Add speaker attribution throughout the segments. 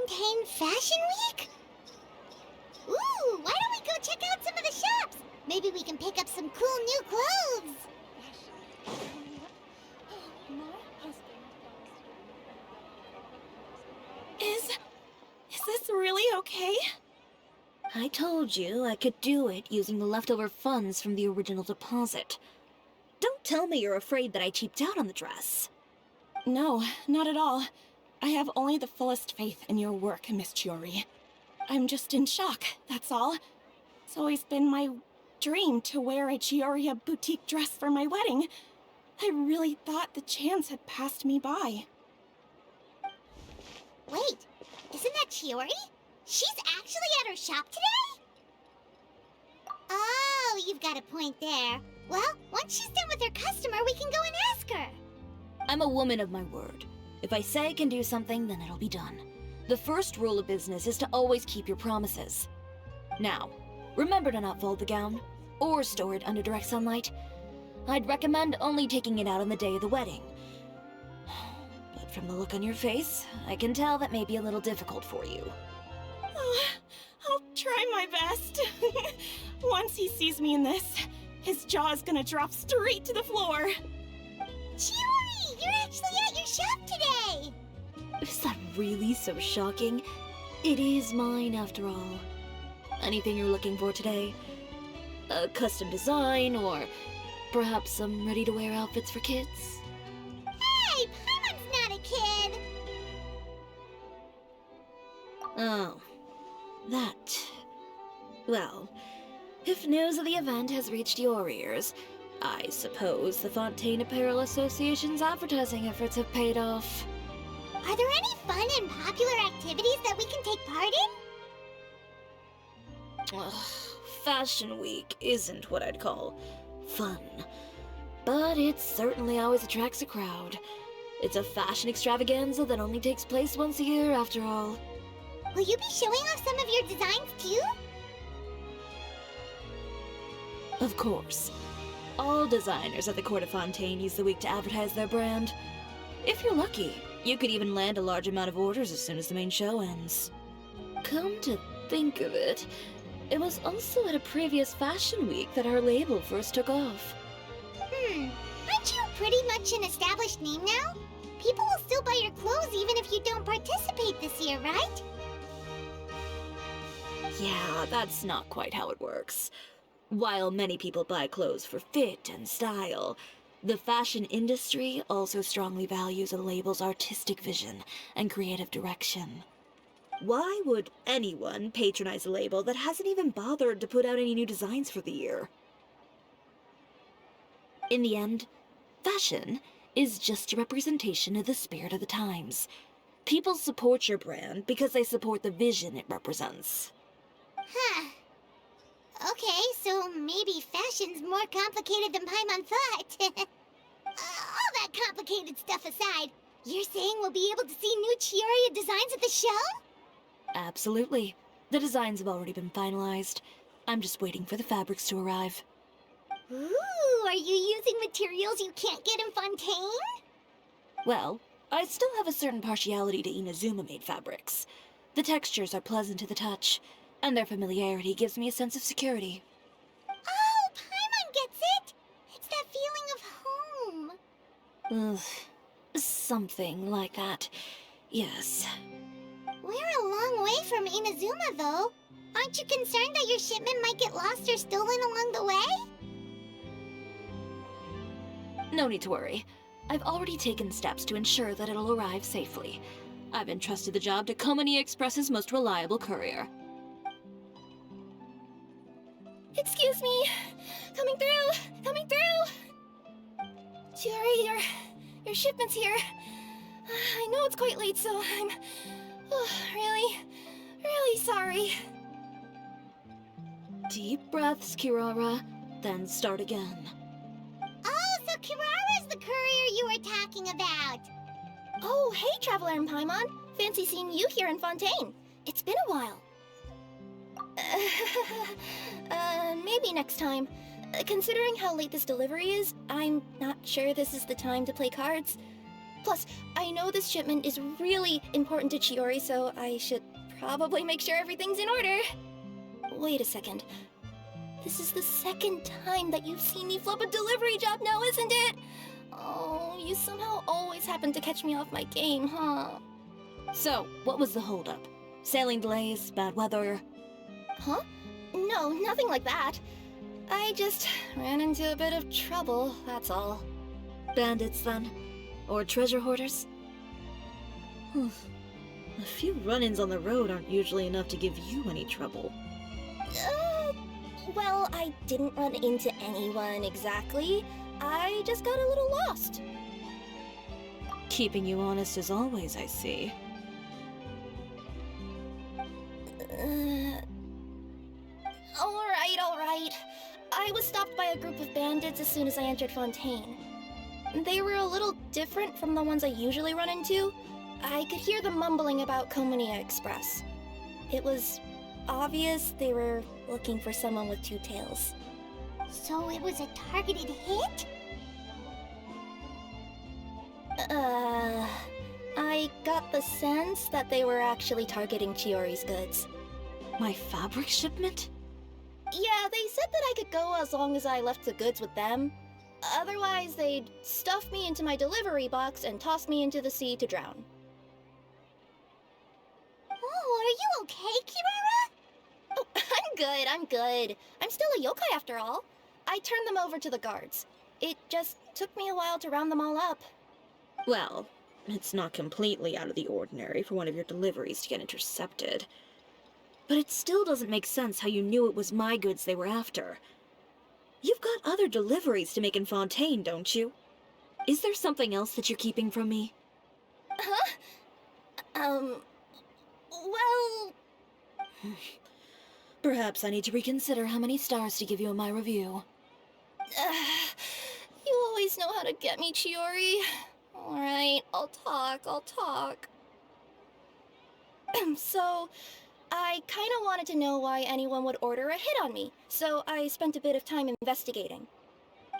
Speaker 1: Fontaine Fashion Week? Ooh, why don't we go check out some of the shops? Maybe we can pick up some cool new clothes.
Speaker 2: Is this really okay?
Speaker 3: I told you I could do it using the leftover funds from the original deposit. Don't tell me you're afraid that I cheaped out on the dress.
Speaker 2: No, not at all. I have only the fullest faith in your work, Miss Chiori. I'm just in shock, that's all. It's always been my dream to wear a Chioria boutique dress for my wedding. I really thought the chance had passed me by.
Speaker 1: Wait, isn't that Chiori? She's actually at her shop today? Oh, you've got a point there. Well, once she's done with her customer, we can go and ask her.
Speaker 3: I'm a woman of my word. If I say I can do something, then it'll be done. The first rule of business is to always keep your promises. Now, remember to not fold the gown, or store it under direct sunlight. I'd recommend only taking it out on the day of the wedding. But from the look on your face, I can tell that may be a little difficult for you.
Speaker 2: Oh, I'll try my best. Once he sees me in this, his jaw's gonna drop straight to the floor.
Speaker 1: Chiori, you're actually at your shop today!
Speaker 3: Is that really so shocking? It is mine, after all. Anything you're looking for today? A custom design, or perhaps some ready-to-wear outfits for kids?
Speaker 1: Hey, Paimon's not a kid!
Speaker 3: Oh, that. Well, if news of the event has reached your ears, I suppose the Fontaine Apparel Association's advertising efforts have paid off.
Speaker 1: Are there any fun and popular activities that we can take part in?
Speaker 3: Ugh, Fashion Week isn't what I'd call fun. But it certainly always attracts a crowd. It's a fashion extravaganza that only takes place once a year, after all.
Speaker 1: Will you be showing off some of your designs too?
Speaker 3: Of course. All designers at the Court of Fontaine use the week to advertise their brand. If you're lucky, you could even land a large amount of orders as soon as the main show ends. Come to think of it, it was also at a previous fashion week that our label first took off.
Speaker 1: Aren't you pretty much an established name now? People will still buy your clothes even if you don't participate this year, right?
Speaker 3: Yeah, that's not quite how it works. While many people buy clothes for fit and style, the fashion industry also strongly values a label's artistic vision and creative direction. Why would anyone patronize a label that hasn't even bothered to put out any new designs for the year? In the end, fashion is just a representation of the spirit of the times. People support your brand because they support the vision it represents.
Speaker 1: Huh. Okay, so maybe fashion's more complicated than Paimon thought. All that complicated stuff aside, you're saying we'll be able to see new Chioria designs at the show?
Speaker 3: Absolutely. The designs have already been finalized. I'm just waiting for the fabrics to arrive.
Speaker 1: Ooh, are you using materials you can't get in Fontaine?
Speaker 3: Well, I still have a certain partiality to Inazuma-made fabrics. The textures are pleasant to the touch, and their familiarity gives me a sense of security.
Speaker 1: Oh, Paimon gets it! It's that feeling of home.
Speaker 3: Ugh, something like that. Yes.
Speaker 1: We're a long way from Inazuma, though. Aren't you concerned that your shipment might get lost or stolen along the way?
Speaker 3: No need to worry. I've already taken steps to ensure that it'll arrive safely. I've entrusted the job to Komani Express's most reliable courier.
Speaker 2: Excuse me! Coming through! Coming through! Chiori, your shipment's here. I know it's quite late, so I'm really sorry.
Speaker 3: Deep breaths, Kirara, then start again.
Speaker 1: Oh, so Kirara's the courier you were talking about.
Speaker 2: Oh, hey, Traveler and Paimon. Fancy seeing you here in Fontaine. It's been a while. Maybe next time. Considering how late this delivery is, I'm not sure this is the time to play cards. Plus, I know this shipment is really important to Chiori, so I should probably make sure everything's in order. Wait a second. This is the second time that you've seen me flub a delivery job now, isn't it? Oh, you somehow always happen to catch me off my game, huh?
Speaker 3: So, what was the holdup? Sailing delays, bad weather?
Speaker 2: Huh? No, nothing like that. I just ran into a bit of trouble, that's all.
Speaker 3: Bandits, then? Or treasure hoarders? A few run-ins on the road aren't usually enough to give you any trouble.
Speaker 2: Well, I didn't run into anyone exactly. I just got a little lost.
Speaker 3: Keeping you honest as always, I see.
Speaker 2: Alright. I was stopped by a group of bandits as soon as I entered Fontaine. They were a little different from the ones I usually run into. I could hear them mumbling about Komunia Express. It was obvious they were looking for someone with two tails.
Speaker 1: So it was a targeted hit?
Speaker 2: I got the sense that they were actually targeting Chiori's goods.
Speaker 3: My fabric shipment?
Speaker 2: Yeah, they said that I could go as long as I left the goods with them. Otherwise, they'd stuff me into my delivery box and toss me into the sea to drown.
Speaker 1: Oh, are you okay, Kirara?
Speaker 2: Oh, I'm good. I'm still a yokai after all. I turned them over to the guards. It just took me a while to round them all up.
Speaker 3: Well, it's not completely out of the ordinary for one of your deliveries to get intercepted. But it still doesn't make sense how you knew it was my goods they were after. You've got other deliveries to make in Fontaine, don't you? Is there something else that you're keeping from me?
Speaker 2: Huh? Well...
Speaker 3: Perhaps I need to reconsider how many stars to give you in my review.
Speaker 2: You always know how to get me, Chiori. Alright, I'll talk. So, I kinda wanted to know why anyone would order a hit on me, so I spent a bit of time investigating.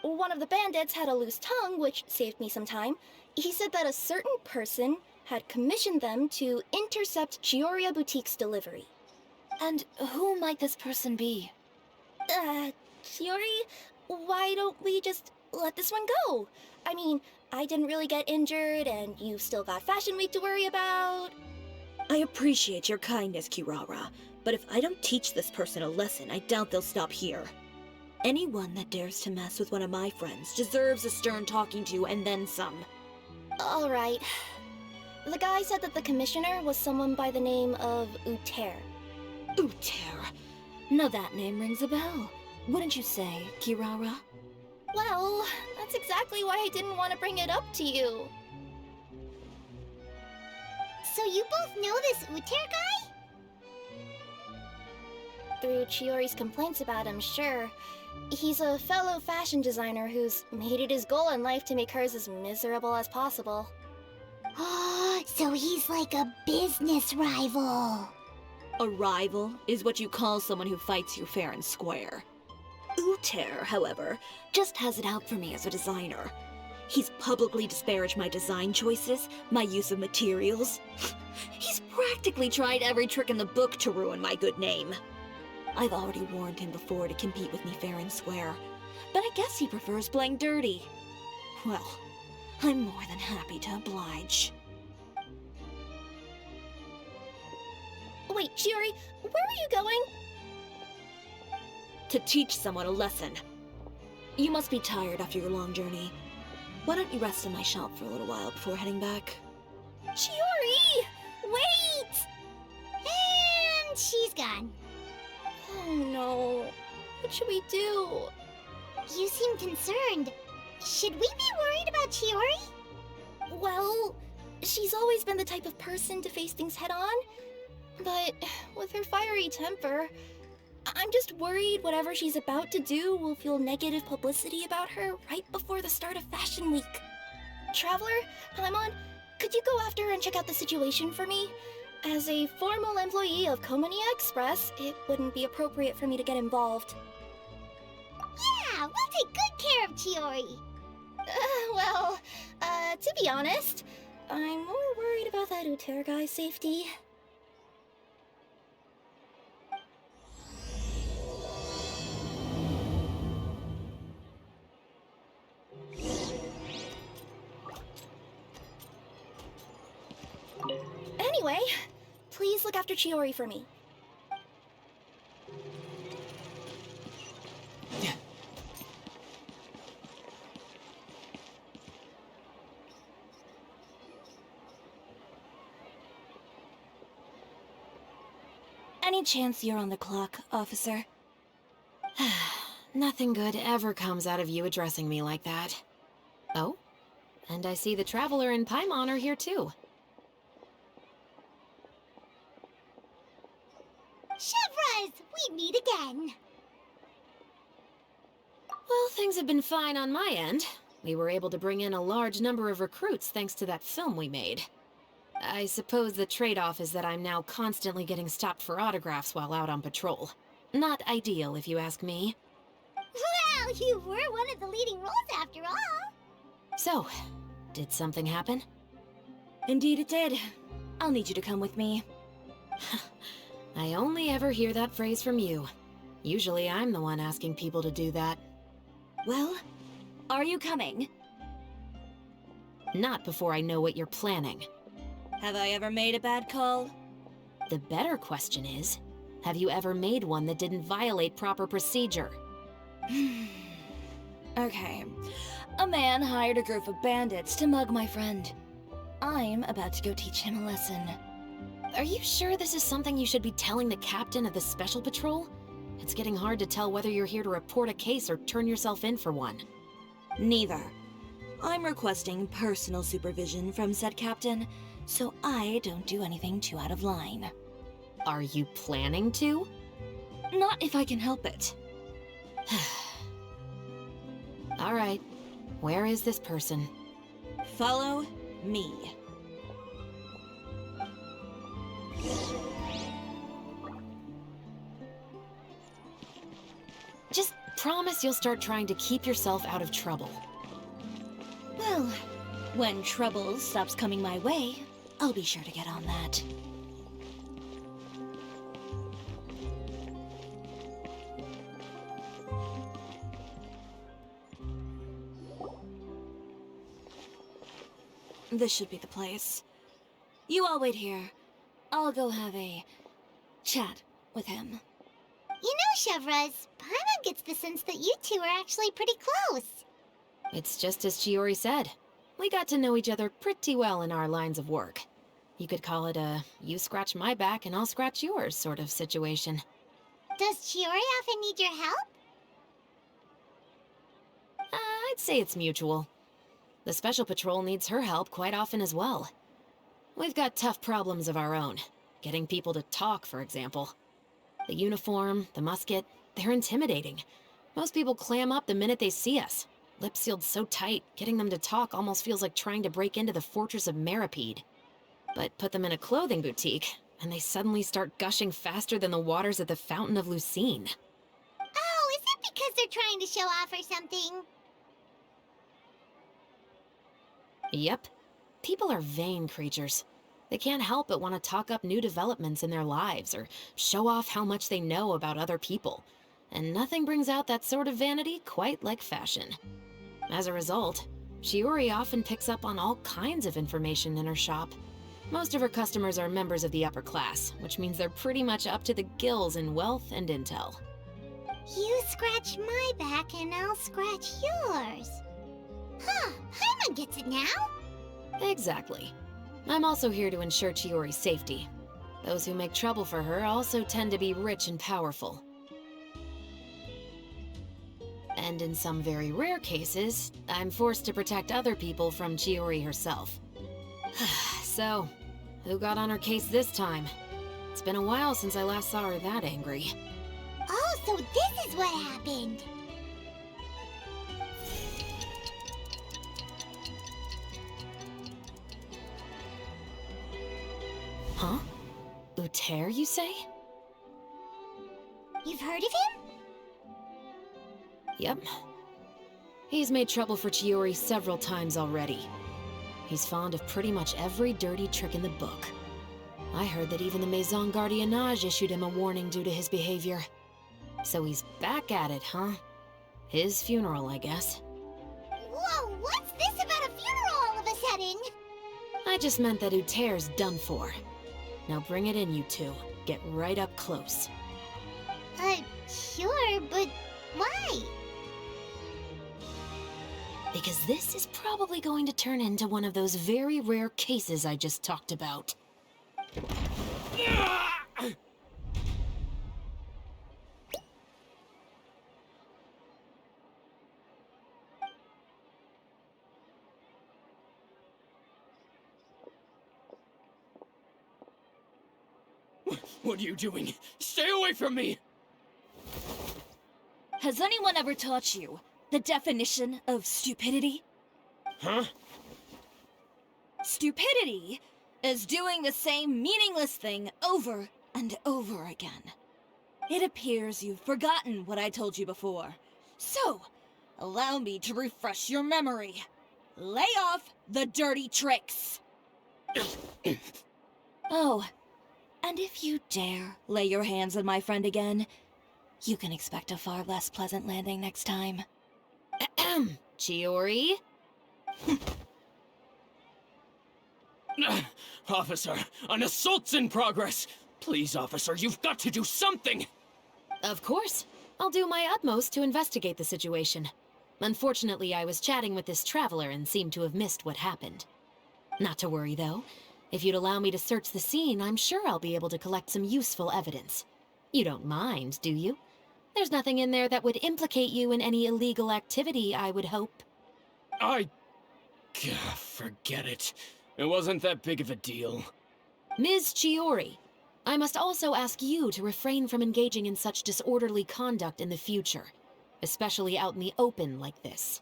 Speaker 2: One of the bandits had a loose tongue, which saved me some time. He said that a certain person had commissioned them to intercept Chiori Boutique's delivery.
Speaker 3: And who might this person be?
Speaker 2: Chiori, why don't we just let this one go? I mean, I didn't really get injured, and you've still got Fashion Week to worry about.
Speaker 3: I appreciate your kindness, Kirara, but if I don't teach this person a lesson, I doubt they'll stop here. Anyone that dares to mess with one of my friends deserves a stern talking to and then some.
Speaker 2: Alright. The guy said that the commissioner was someone by the name of Uter.
Speaker 3: Uter. Now that name rings a bell. Wouldn't you say, Kirara?
Speaker 2: Well, that's exactly why I didn't want to bring it up to you.
Speaker 1: So you both know this Uter guy?
Speaker 2: Through Chiori's complaints about him, sure. He's a fellow fashion designer who's made it his goal in life to make hers as miserable as possible.
Speaker 1: Oh, so he's like a business rival.
Speaker 3: A rival is what you call someone who fights you fair and square. Uter, however, just has it out for me as a designer. He's publicly disparaged my design choices, my use of materials. He's practically tried every trick in the book to ruin my good name. I've already warned him before to compete with me fair and square, but I guess he prefers playing dirty. Well, I'm more than happy to oblige.
Speaker 2: Wait, Chiori, where are you going?
Speaker 3: To teach someone a lesson. You must be tired after your long journey. Why don't you rest in my shop for a little while before heading back?
Speaker 2: Chiori! Wait!
Speaker 1: And she's gone.
Speaker 2: Oh no. What should we do?
Speaker 1: You seem concerned. Should we be worried about Chiori?
Speaker 2: Well, she's always been the type of person to face things head on. But with her fiery temper, I'm just worried whatever she's about to do will feel negative publicity about her right before the start of Fashion Week. Traveler, Paimon, could you go after her and check out the situation for me? As a formal employee of Komunia Express, it wouldn't be appropriate for me to get involved.
Speaker 1: Yeah, we'll take good care of Chiori.
Speaker 2: To be honest, I'm more worried about that Uter guy's safety. Anyway, please look after Chiori for me. Any chance you're on the clock, officer?
Speaker 4: Nothing good ever comes out of you addressing me like that. Oh, and I see the Traveler and Paimon are here too.
Speaker 1: Chevras, we meet again.
Speaker 4: Well, things have been fine on my end. We were able to bring in a large number of recruits thanks to that film we made. I suppose the trade-off is that I'm now constantly getting stopped for autographs while out on patrol. Not ideal, if you ask me.
Speaker 1: Well, you were one of the leading roles after all.
Speaker 4: So, did something happen?
Speaker 2: Indeed it did. I'll need you to come with me.
Speaker 4: I only ever hear that phrase from you. Usually I'm the one asking people to do that.
Speaker 3: Well, are you coming?
Speaker 4: Not before I know what you're planning.
Speaker 3: Have I ever made a bad call?
Speaker 4: The better question is, have you ever made one that didn't violate proper procedure?
Speaker 3: Okay. A man hired a group of bandits to mug my friend. I'm about to go teach him a lesson.
Speaker 4: Are you sure this is something you should be telling the captain of the Special Patrol? It's getting hard to tell whether you're here to report a case or turn yourself in for one.
Speaker 3: Neither. I'm requesting personal supervision from said captain, so I don't do anything too out of line.
Speaker 4: Are you planning to?
Speaker 3: Not if I can help it.
Speaker 4: All right. Where is this person?
Speaker 3: Follow me.
Speaker 4: Just promise you'll start trying to keep yourself out of trouble.
Speaker 3: Well, when trouble stops coming my way, I'll be sure to get on that. This should be the place. You all wait here. I'll go have a chat with him.
Speaker 1: You know, Chevras, Paimon gets the sense that you two are actually pretty close.
Speaker 4: It's just as Chiori said. We got to know each other pretty well in our lines of work. You could call it a you scratch my back and I'll scratch yours sort of situation.
Speaker 1: Does Chiori often need your help?
Speaker 4: I'd say it's mutual. The Special Patrol needs her help quite often as well. We've got tough problems of our own. Getting people to talk, for example. The uniform, the musket, they're intimidating. Most people clam up the minute they see us. Lips sealed so tight, getting them to talk almost feels like trying to break into the fortress of Meripede. But put them in a clothing boutique, and they suddenly start gushing faster than the waters at the Fountain of Lucine.
Speaker 1: Oh, is it because they're trying to show off or something?
Speaker 4: Yep. People are vain creatures. They can't help but want to talk up new developments in their lives or show off how much they know about other people. And nothing brings out that sort of vanity quite like fashion. As a result, Chiori often picks up on all kinds of information in her shop. Most of her customers are members of the upper class, which means they're pretty much up to the gills in wealth and intel.
Speaker 1: You scratch my back and I'll scratch yours. Huh, Paimon gets it now.
Speaker 4: Exactly. I'm also here to ensure Chiori's safety. Those who make trouble for her also tend to be rich and powerful. And in some very rare cases, I'm forced to protect other people from Chiori herself. So, who got on her case this time? It's been a while since I last saw her that angry.
Speaker 1: Oh, so this is what happened.
Speaker 4: Huh? Uter, you say?
Speaker 1: You've heard of him?
Speaker 4: Yep. He's made trouble for Chiori several times already. He's fond of pretty much every dirty trick in the book. I heard that even the Maison Gardiennage issued him a warning due to his behavior. So he's back at it, huh? His funeral, I guess.
Speaker 1: Whoa, what's this about a funeral all of a sudden?
Speaker 4: I just meant that Uter's done for. Now bring it in, you two. Get right up close.
Speaker 1: Sure, but why?
Speaker 4: Because this is probably going to turn into one of those very rare cases I just talked about.
Speaker 5: What are you doing? Stay away from me!
Speaker 2: Has anyone ever taught you the definition of stupidity?
Speaker 5: Huh?
Speaker 2: Stupidity is doing the same meaningless thing over and over again. It appears you've forgotten what I told you before. So, allow me to refresh your memory. Lay off the dirty tricks! Oh, and if you dare lay your hands on my friend again, you can expect a far less pleasant landing next time.
Speaker 4: Chiori?
Speaker 5: Officer, an assault's in progress! Please, officer, you've got to do something!
Speaker 4: Of course. I'll do my utmost to investigate the situation. Unfortunately, I was chatting with this traveler and seemed to have missed what happened. Not to worry, though. If you'd allow me to search the scene, I'm sure I'll be able to collect some useful evidence. You don't mind, do you? There's nothing in there that would implicate you in any illegal activity, I would hope.
Speaker 5: Forget it. It wasn't that big of a deal.
Speaker 4: Ms. Chiori, I must also ask you to refrain from engaging in such disorderly conduct in the future, especially out in the open like this.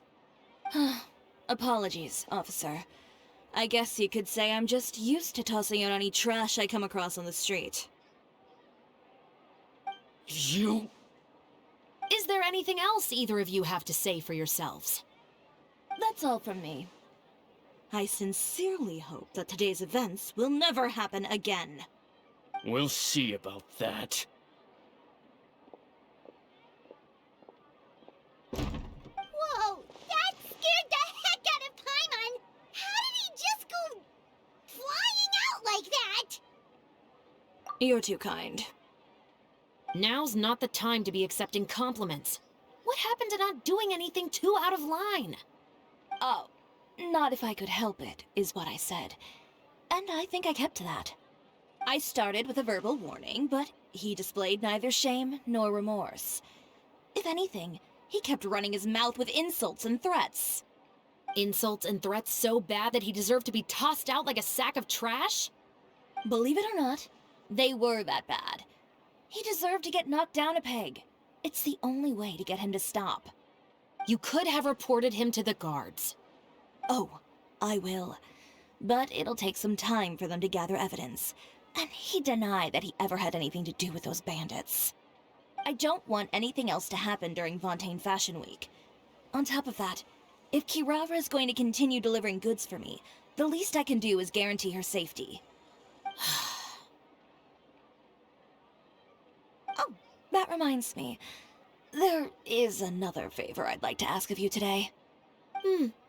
Speaker 2: Apologies, officer. I guess you could say I'm just used to tossing out any trash I come across on the street.
Speaker 5: You...
Speaker 4: Is there anything else either of you have to say for yourselves?
Speaker 2: That's all from me. I sincerely hope that today's events will never happen again.
Speaker 5: We'll see about that.
Speaker 1: Whoa, that scared the heck out of Paimon! How did he just go flying out like that?
Speaker 2: You're too kind.
Speaker 4: Now's not the time to be accepting compliments. What happened to not doing anything too out of line?
Speaker 2: Oh, not if I could help it, is what I said. And I think I kept to that. I started with a verbal warning, but he displayed neither shame nor remorse. If anything, he kept running his mouth with insults and threats.
Speaker 4: Insults and threats so bad that he deserved to be tossed out like a sack of trash?
Speaker 2: Believe it or not, they were that bad. He deserved to get knocked down a peg. It's the only way to get him to stop.
Speaker 4: You could have reported him to the guards.
Speaker 2: Oh, I will. But it'll take some time for them to gather evidence. And he denied that he ever had anything to do with those bandits. I don't want anything else to happen during Fontaine Fashion Week. On top of that, if Kirara is going to continue delivering goods for me, the least I can do is guarantee her safety. Oh, that reminds me. There is another favor I'd like to ask of you today.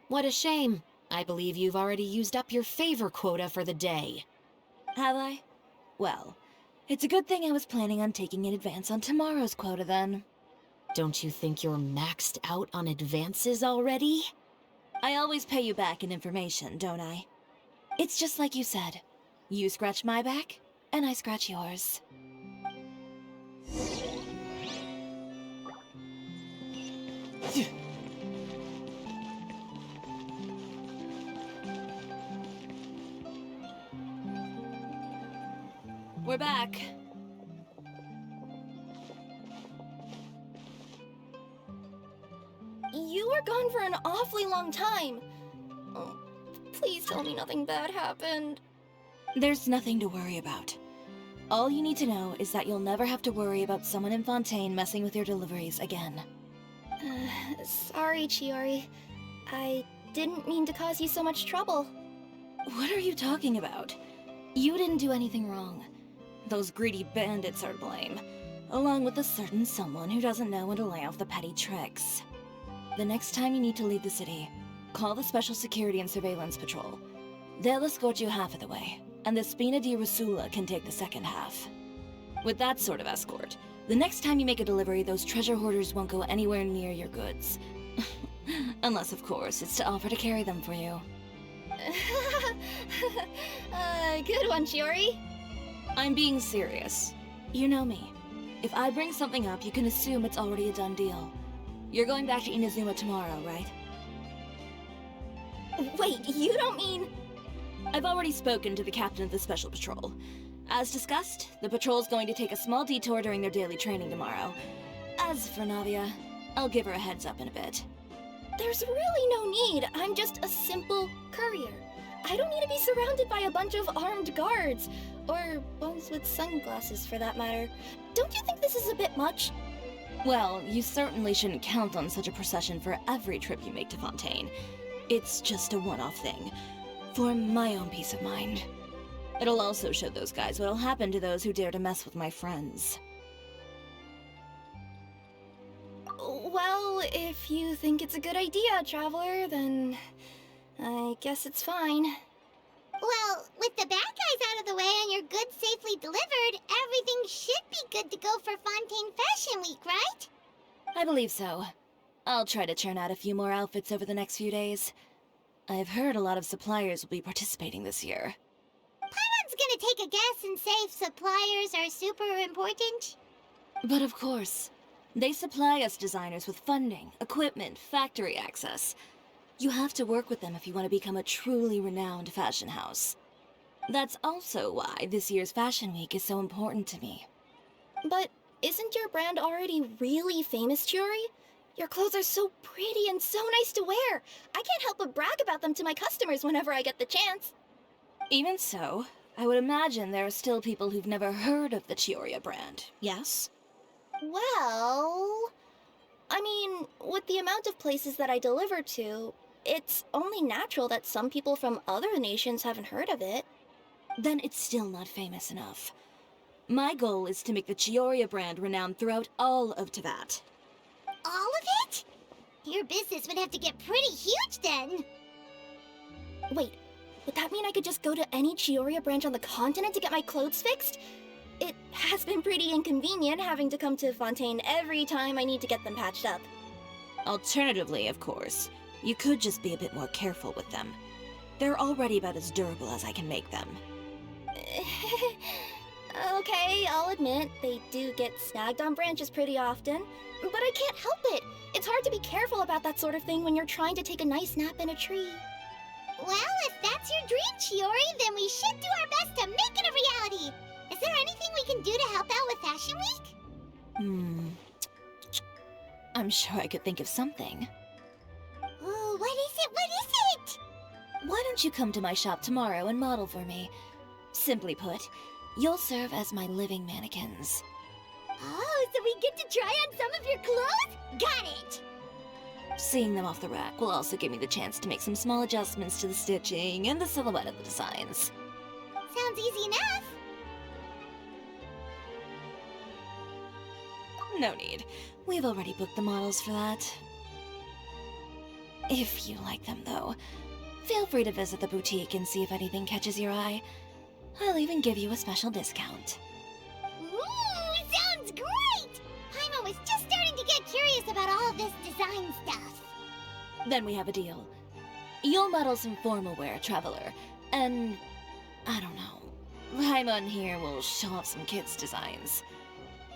Speaker 4: What a shame. I believe you've already used up your favor quota for the day.
Speaker 2: Have I? Well, it's a good thing I was planning on taking an advance on tomorrow's quota then.
Speaker 4: Don't you think you're maxed out on advances already?
Speaker 2: I always pay you back in information, don't I? It's just like you said. You scratch my back, and I scratch yours. We're back.
Speaker 6: You were gone for an awfully long time. Oh, please tell me nothing bad happened.
Speaker 2: There's nothing to worry about. All you need to know is that you'll never have to worry about someone in Fontaine messing with your deliveries again.
Speaker 6: Sorry, Chiori. I didn't mean to cause you so much trouble.
Speaker 3: What are you talking about? You didn't do anything wrong. Those greedy bandits are to blame, along with a certain someone who doesn't know when to lay off the petty tricks. The next time you need to leave the city, call the Special Security and Surveillance Patrol. They'll escort you half of the way, and the Spina di Rusula can take the second half. With that sort of escort, the next time you make a delivery, those treasure hoarders won't go anywhere near your goods. Unless, of course, it's to offer to carry them for you.
Speaker 6: Good one, Chiori.
Speaker 3: I'm being serious. You know me. If I bring something up, you can assume it's already a done deal. You're going back to Inazuma tomorrow, right?
Speaker 6: Wait, you don't mean...
Speaker 3: I've already spoken to the captain of the Special Patrol. As discussed, the patrol's going to take a small detour during their daily training tomorrow. As for Navia, I'll give her a heads up in a bit.
Speaker 6: There's really no need. I'm just a simple courier. I don't need to be surrounded by a bunch of armed guards. Or ones with sunglasses, for that matter. Don't you think this is a bit much?
Speaker 3: Well, you certainly shouldn't count on such a procession for every trip you make to Fontaine. It's just a one-off thing, for my own peace of mind. It'll also show those guys what'll happen to those who dare to mess with my friends.
Speaker 6: Well, if you think it's a good idea, Traveler, then I guess it's fine.
Speaker 1: Well, with the bad guys out of the way and your goods safely delivered, everything should be good to go for Fontaine Fashion Week, right?
Speaker 3: I believe so. I'll try to churn out a few more outfits over the next few days. I've heard a lot of suppliers will be participating this year.
Speaker 1: Paimon's gonna take a guess and say suppliers are super important.
Speaker 3: But of course, they supply us designers with funding, equipment, factory access. You have to work with them if you want to become a truly renowned fashion house. That's also why this year's Fashion Week is so important to me.
Speaker 6: But isn't your brand already really famous, Chiori? Your clothes are so pretty and so nice to wear. I can't help but brag about them to my customers whenever I get the chance.
Speaker 3: Even so, I would imagine there are still people who've never heard of the Chiori brand, yes?
Speaker 6: Well... I mean, with the amount of places that I deliver to, it's only natural that some people from other nations haven't heard of it.
Speaker 3: Then it's still not famous enough. My goal is to make the Chiori brand renowned throughout all of Teyvat.
Speaker 1: All of it? Your business would have to get pretty huge then.
Speaker 6: Wait, would that mean I could just go to any Chiori branch on the continent to get my clothes fixed? It has been pretty inconvenient having to come to Fontaine every time I need to get them patched up.
Speaker 3: Alternatively, of course, you could just be a bit more careful with them. They're already about as durable as I can make them.
Speaker 6: Okay, I'll admit, they do get snagged on branches pretty often, but I can't help it. It's hard to be careful about that sort of thing when you're trying to take a nice nap in a tree.
Speaker 1: Well, if that's your dream, Chiori, then we should do our best to make it a reality. Is there anything we can do to help out with Fashion Week?
Speaker 3: I'm sure I could think of something.
Speaker 1: Oh, what is it? What is it?
Speaker 3: Why don't you come to my shop tomorrow and model for me? Simply put, you'll serve as my living mannequins.
Speaker 1: Oh, so we get to try on some of your clothes? Got it!
Speaker 3: Seeing them off the rack will also give me the chance to make some small adjustments to the stitching and the silhouette of the designs.
Speaker 1: Sounds easy enough.
Speaker 3: No need. We've already booked the models for that. If you like them, though, feel free to visit the boutique and see if anything catches your eye. I'll even give you a special discount.
Speaker 1: Ooh, sounds great! Paimon was just starting to get curious about all this design stuff.
Speaker 3: Then we have a deal. You'll model some formal wear, Traveler, and... I don't know. Paimon here will show off some kids' designs.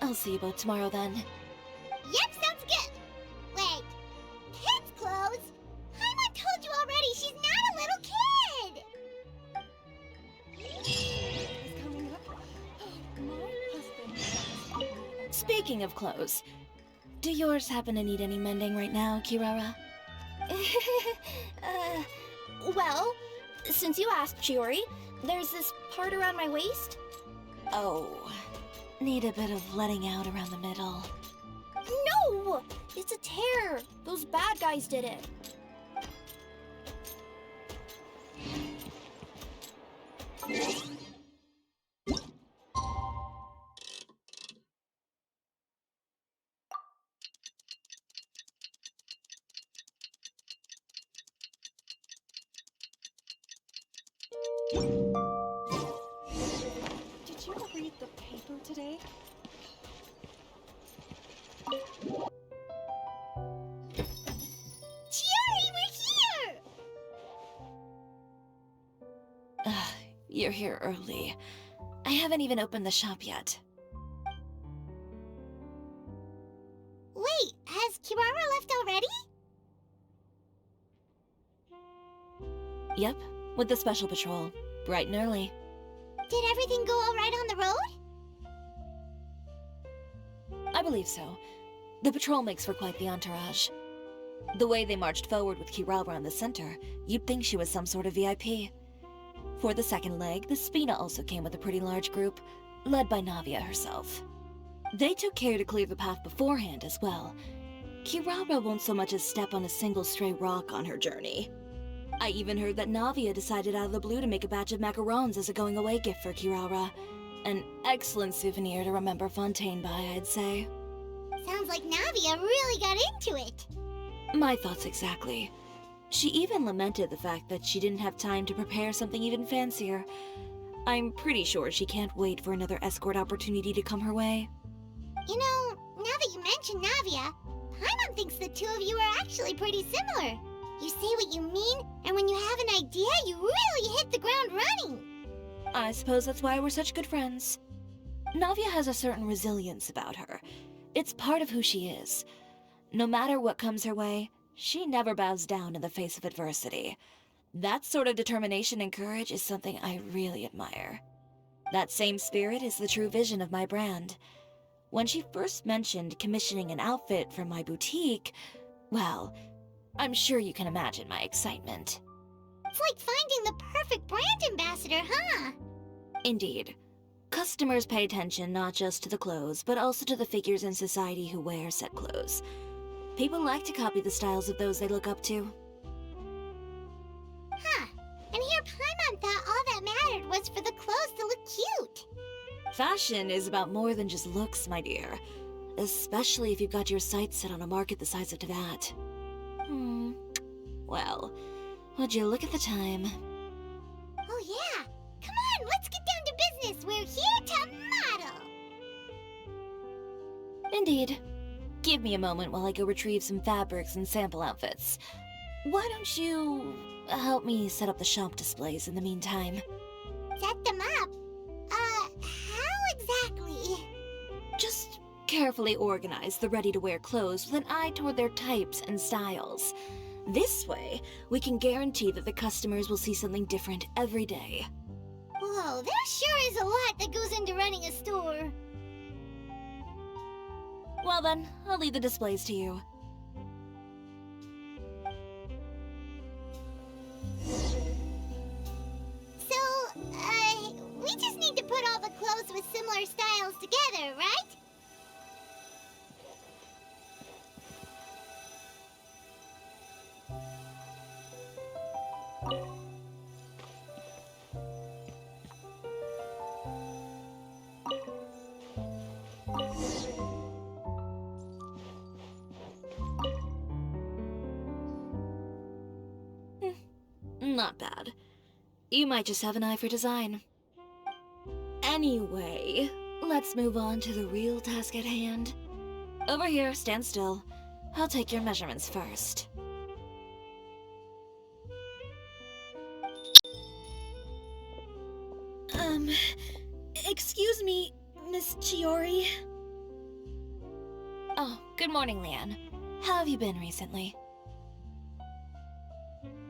Speaker 3: I'll see you both tomorrow then.
Speaker 1: Yep, sounds good. Wait, kids' clothes? Paimon told you already she's not a little kid.
Speaker 3: Speaking of clothes, do yours happen to need any mending right now, Kirara?
Speaker 6: Well, since you asked, Chiori, there's this part around my waist.
Speaker 3: Oh, need a bit of letting out around the middle.
Speaker 6: No! It's a tear. Those bad guys did it.
Speaker 2: Did you read the paper today?
Speaker 1: Chiori, we're here!
Speaker 3: You're here early. I haven't even opened the shop yet.
Speaker 1: Wait, has Kirara left already?
Speaker 3: Yep, with the special patrol. Bright and early.
Speaker 1: Did everything go all right on the road?
Speaker 3: I believe so. The patrol makes for quite the entourage. The way they marched forward with Kirara in the center, you'd think she was some sort of VIP. For the second leg, the Spina also came with a pretty large group, led by Navia herself. They took care to clear the path beforehand as well. Kirara won't so much as step on a single stray rock on her journey. I even heard that Navia decided out of the blue to make a batch of macarons as a going-away gift for Kirara. An excellent souvenir to remember Fontaine by, I'd say.
Speaker 1: Sounds like Navia really got into it.
Speaker 3: My thoughts exactly. She even lamented the fact that she didn't have time to prepare something even fancier. I'm pretty sure she can't wait for another escort opportunity to come her way.
Speaker 1: You know, now that you mention Navia, Paimon thinks the two of you are actually pretty similar. You say what you mean, and when you have an idea, you really hit the ground running.
Speaker 3: I suppose that's why we're such good friends. Navia has a certain resilience about her. It's part of who she is. No matter what comes her way, she never bows down in the face of adversity. That sort of determination and courage is something I really admire. That same spirit is the true vision of my brand. When she first mentioned commissioning an outfit for my boutique, well, I'm sure you can imagine my excitement.
Speaker 1: It's like finding the perfect brand ambassador, huh?
Speaker 3: Indeed. Customers pay attention not just to the clothes, but also to the figures in society who wear said clothes. People like to copy the styles of those they look up to.
Speaker 1: Huh. And here Paimon thought all that mattered was for the clothes to look cute.
Speaker 3: Fashion is about more than just looks, my dear. Especially if you've got your sights set on a market the size of Teyvat. Well, would you look at the time?
Speaker 1: Oh yeah. Come on, let's get down to business. We're here to model.
Speaker 3: Indeed. Give me a moment while I go retrieve some fabrics and sample outfits. Why don't you help me set up the shop displays in the meantime?
Speaker 1: Set them up? How exactly?
Speaker 3: Just carefully organize the ready-to-wear clothes with an eye toward their types and styles. This way, we can guarantee that the customers will see something different every day.
Speaker 1: Whoa, there sure is a lot that goes into running a store.
Speaker 3: Well then, I'll leave the displays to you.
Speaker 1: So, we just need to put all the clothes with similar styles together, right?
Speaker 3: Not bad. You might just have an eye for design. Anyway, let's move on to the real task at hand. Over here, stand still. I'll take your measurements first.
Speaker 6: Excuse me, Miss Chiori.
Speaker 3: Oh, good morning, Leanne. How have you been recently?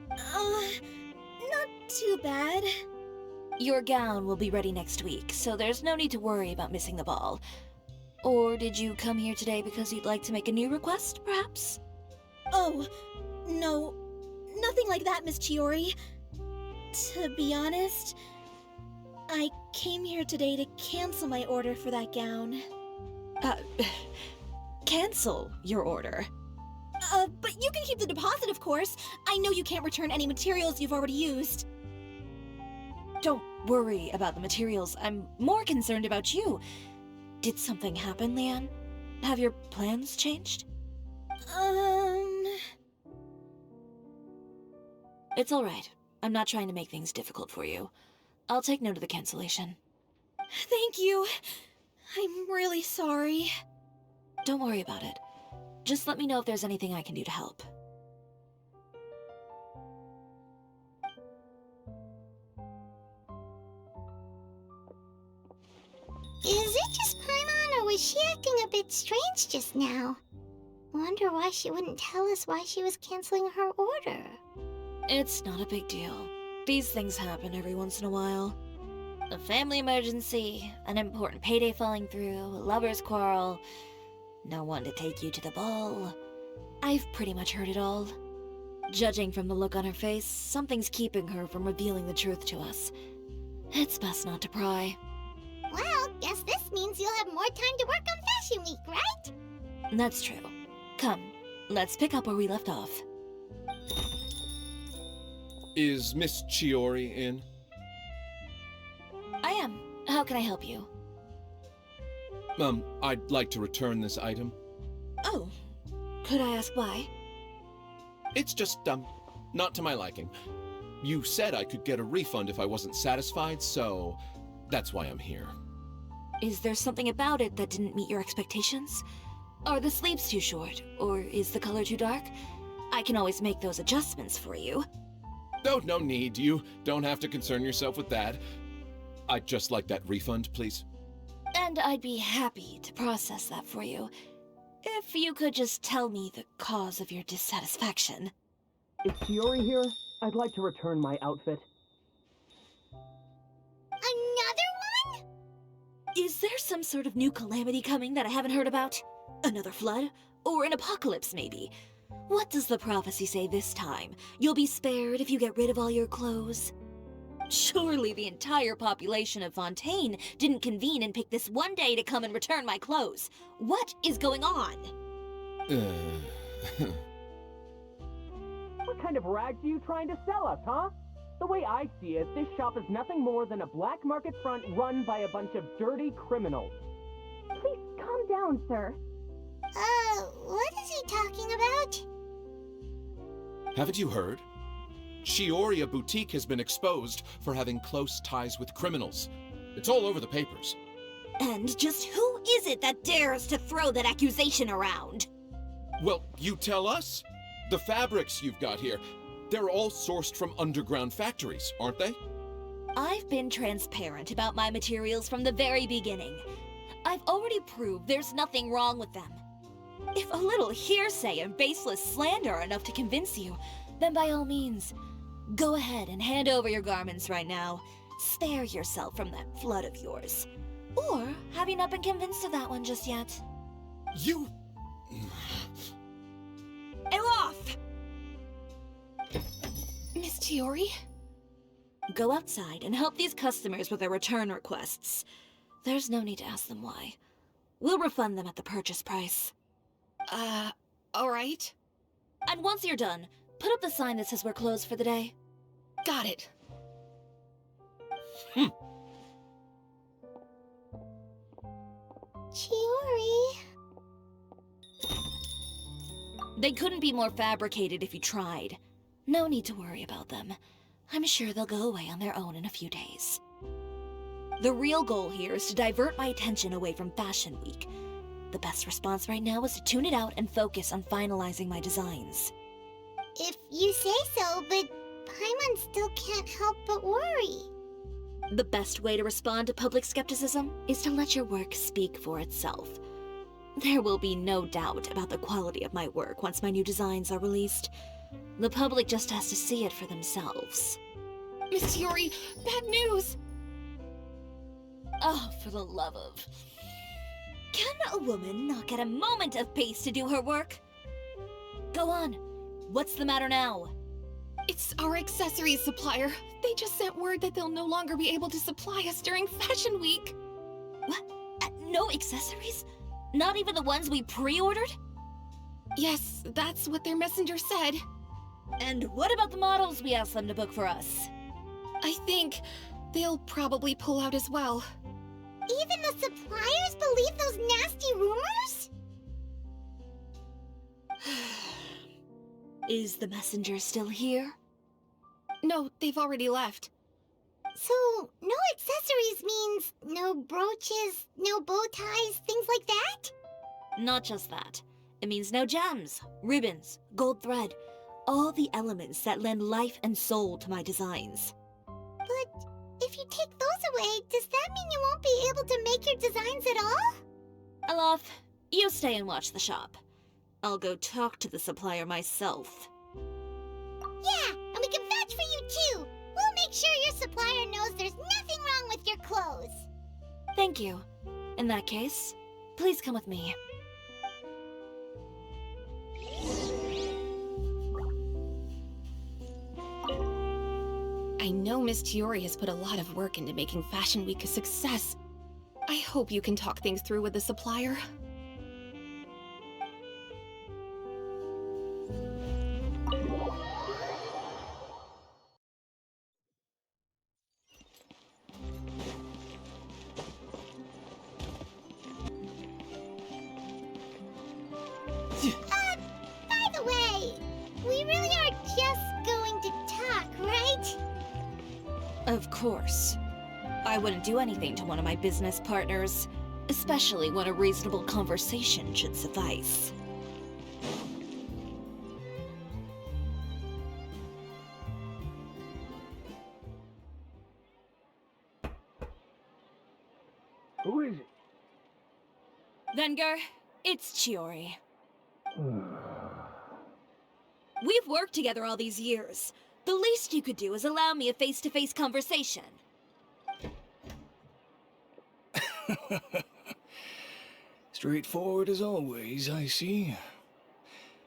Speaker 6: Not too bad.
Speaker 3: Your gown will be ready next week, so there's no need to worry about missing the ball. Or did you come here today because you'd like to make a new request, perhaps?
Speaker 6: Oh, no. Nothing like that, Miss Chiori. To be honest, I came here today to cancel my order for that gown.
Speaker 2: cancel your order.
Speaker 6: But you can keep the deposit, of course. I know you can't return any materials you've already used.
Speaker 2: Don't worry about the materials. I'm more concerned about you. Did something happen, Leanne? Have your plans changed? It's all right. I'm not trying to make things difficult for you. I'll take note of the cancellation.
Speaker 6: Thank you. I'm really sorry.
Speaker 2: Don't worry about it. Just let me know if there's anything I can do to help.
Speaker 1: Is it just Paimon, or was she acting a bit strange just now? Wonder why she wouldn't tell us why she was canceling her order.
Speaker 2: It's not a big deal. These things happen every once in a while. A family emergency, an important payday falling through, a lover's quarrel, no one to take you to the ball. I've pretty much heard it all. Judging from the look on her face, something's keeping her from revealing the truth to us. It's best not to pry.
Speaker 1: Well, guess this means you'll have more time to work on Fashion Week, right?
Speaker 2: That's true. Come, let's pick up where we left off.
Speaker 7: Is Miss Chiori in?
Speaker 2: I am. How can I help you?
Speaker 7: I'd like to return this item.
Speaker 2: Oh, could I ask why?
Speaker 7: It's just, not to my liking. You said I could get a refund if I wasn't satisfied, so that's why I'm here.
Speaker 2: Is there something about it that didn't meet your expectations? Are the sleeves too short, or is the color too dark? I can always make those adjustments for you.
Speaker 7: Oh, no need. You don't have to concern yourself with that. I'd just like that refund, please.
Speaker 2: And I'd be happy to process that for you. If you could just tell me the cause of your dissatisfaction.
Speaker 8: Is Chiori here? I'd like to return my outfit.
Speaker 1: Another one?
Speaker 2: Is there some sort of new calamity coming that I haven't heard about? Another flood? Or an apocalypse, maybe? What does the prophecy say this time? You'll be spared if you get rid of all your clothes? Surely the entire population of Fontaine didn't convene and pick this one day to come and return my clothes. What is going on?
Speaker 8: What kind of rags are you trying to sell us, huh? The way I see it, this shop is nothing more than a black market front run by a bunch of dirty criminals.
Speaker 6: Please calm down, sir.
Speaker 1: What is he talking about?
Speaker 7: Haven't you heard? Chiori Boutique has been exposed for having close ties with criminals. It's all over the papers.
Speaker 2: And just who is it that dares to throw that accusation around?
Speaker 7: Well, you tell us. The fabrics you've got here, they're all sourced from underground factories, aren't they?
Speaker 2: I've been transparent about my materials from the very beginning. I've already proved there's nothing wrong with them. If a little hearsay and baseless slander are enough to convince you, then by all means, go ahead and hand over your garments right now. Spare yourself from that flood of yours. Or have you not been convinced of that one just yet?
Speaker 7: You...
Speaker 2: Elof!
Speaker 6: Miss Chiori?
Speaker 2: Go outside and help these customers with their return requests. There's no need to ask them why. We'll refund them at the purchase price.
Speaker 6: Alright.
Speaker 2: And once you're done, put up the sign that says we're closed for the day.
Speaker 6: Got it.
Speaker 1: Chiori.
Speaker 2: They couldn't be more fabricated if you tried. No need to worry about them. I'm sure they'll go away on their own in a few days. The real goal here is to divert my attention away from Fashion Week. The best response right now is to tune it out and focus on finalizing my designs.
Speaker 1: If you say so, but Paimon still can't help but worry.
Speaker 2: The best way to respond to public skepticism is to let your work speak for itself. There will be no doubt about the quality of my work once my new designs are released. The public just has to see it for themselves.
Speaker 6: Miss Chiori, bad news!
Speaker 2: Oh, for the love of... Can a woman not get a moment of peace to do her work? Go on. What's the matter now?
Speaker 6: It's our accessories supplier. They just sent word that they'll no longer be able to supply us during Fashion Week.
Speaker 2: What? No accessories?
Speaker 3: Not even the ones we pre-ordered?
Speaker 2: Yes, that's what their messenger said.
Speaker 3: And what about the models we asked them to book for us?
Speaker 2: I think they'll probably pull out as well.
Speaker 1: Even the suppliers believe those nasty rumors?
Speaker 3: Is the messenger still here?
Speaker 2: No, they've already left.
Speaker 1: So, no accessories means no brooches, no bow ties, things like that?
Speaker 3: Not just that. It means no gems, ribbons, gold thread, all the elements that lend life and soul to my designs.
Speaker 1: But if you take those away, does that mean you won't be able to make your designs at all?
Speaker 3: Alof, you stay and watch the shop. I'll go talk to the supplier myself.
Speaker 1: Yeah, and we can vouch for you too. We'll make sure your supplier knows there's nothing wrong with your clothes.
Speaker 3: Thank you. In that case, please come with me.
Speaker 2: I know Miss Chiori has put a lot of work into making Fashion Week a success. I hope you can talk things through with the supplier.
Speaker 1: By the way, we really are just going to talk, right?
Speaker 3: Of course. I wouldn't do anything to one of my business partners, especially when a reasonable conversation should suffice.
Speaker 9: Who is it?
Speaker 3: Venger, it's Chiori. We've worked together all these years. The least you could do is allow me a face-to-face conversation.
Speaker 9: Straightforward as always, I see.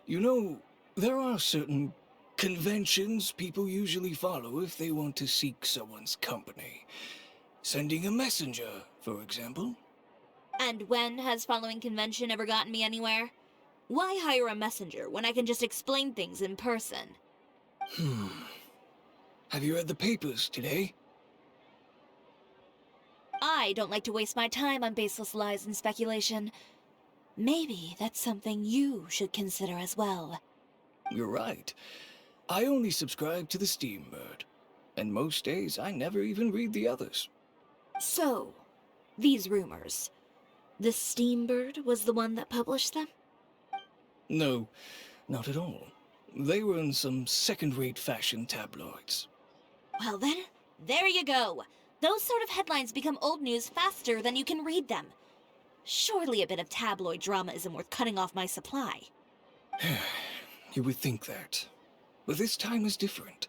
Speaker 9: You know, there are certain conventions people usually follow if they want to seek someone's company. Sending a messenger, for example.
Speaker 3: And when has following convention ever gotten me anywhere? Why hire a messenger when I can just explain things in person?
Speaker 9: Have you read the papers today?
Speaker 3: I don't like to waste my time on baseless lies and speculation. Maybe that's something you should consider as well.
Speaker 9: You're right. I only subscribe to the Steambird. And most days I never even read the others.
Speaker 3: So, these rumors. The Steambird was the one that published them?
Speaker 9: No, not at all. They were in some second-rate fashion tabloids.
Speaker 3: Well then, there you go. Those sort of headlines become old news faster than you can read them. Surely a bit of tabloid drama isn't worth cutting off my supply.
Speaker 9: You would think that. But this time is different.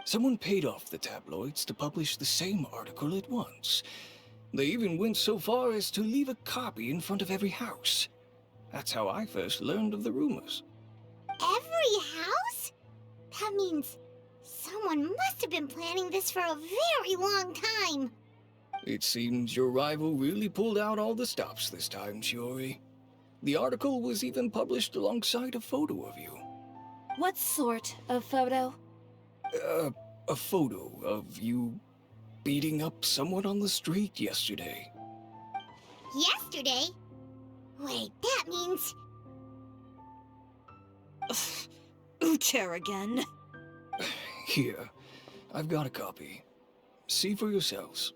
Speaker 9: Someone paid off the tabloids to publish the same article at once. They even went so far as to leave a copy in front of every house. That's how I first learned of the rumors.
Speaker 1: Every house? That means someone must have been planning this for a very long time.
Speaker 9: It seems your rival really pulled out all the stops this time, Chiori. The article was even published alongside a photo of you.
Speaker 3: What sort of photo?
Speaker 9: A photo of you beating up someone on the street yesterday.
Speaker 1: Yesterday? Wait, that means...
Speaker 3: Ucher again.
Speaker 9: Here, I've got a copy. See for yourselves.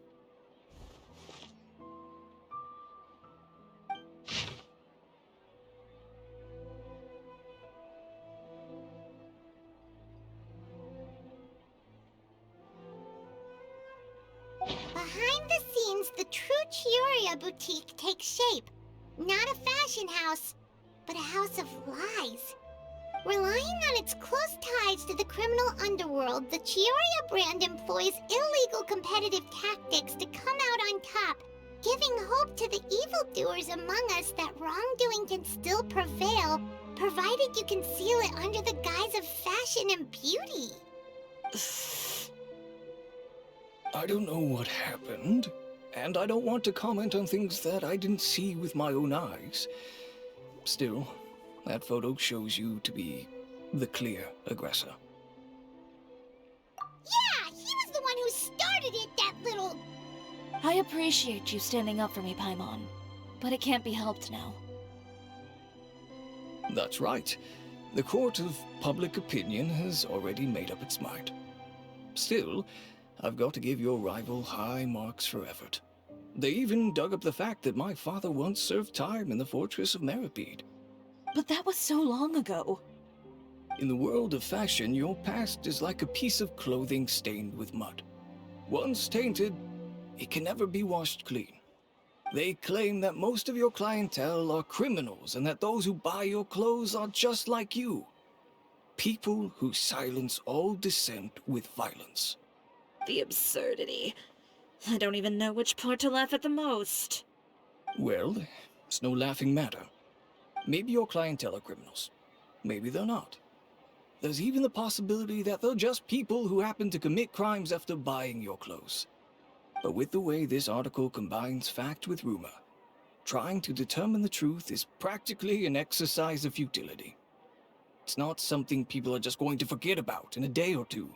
Speaker 1: Behind the scenes, the true Chiori boutique takes shape. Not a fashion house, but a house of lies. Relying on its close ties to the criminal underworld, the Chiori brand employs illegal competitive tactics to come out on top, giving hope to the evildoers among us that wrongdoing can still prevail, provided you conceal it under the guise of fashion and beauty.
Speaker 9: I don't know what happened, and I don't want to comment on things that I didn't see with my own eyes. Still, that photo shows you to be the clear aggressor.
Speaker 1: Yeah, he was the one who started it, that little...
Speaker 3: I appreciate you standing up for me, Paimon, but it can't be helped now.
Speaker 9: That's right. The court of public opinion has already made up its mind. Still, I've got to give your rival high marks for effort. They even dug up the fact that my father once served time in the fortress of Meripede.
Speaker 3: But that was so long ago.
Speaker 9: In the world of fashion, your past is like a piece of clothing stained with mud. Once tainted, it can never be washed clean. They claim that most of your clientele are criminals and that those who buy your clothes are just like you. People who silence all dissent with violence.
Speaker 3: The absurdity. I don't even know which part to laugh at the most.
Speaker 9: Well, it's no laughing matter. Maybe your clientele are criminals. Maybe they're not. There's even the possibility that they're just people who happen to commit crimes after buying your clothes. But with the way this article combines fact with rumor, trying to determine the truth is practically an exercise of futility. It's not something people are just going to forget about in a day or two,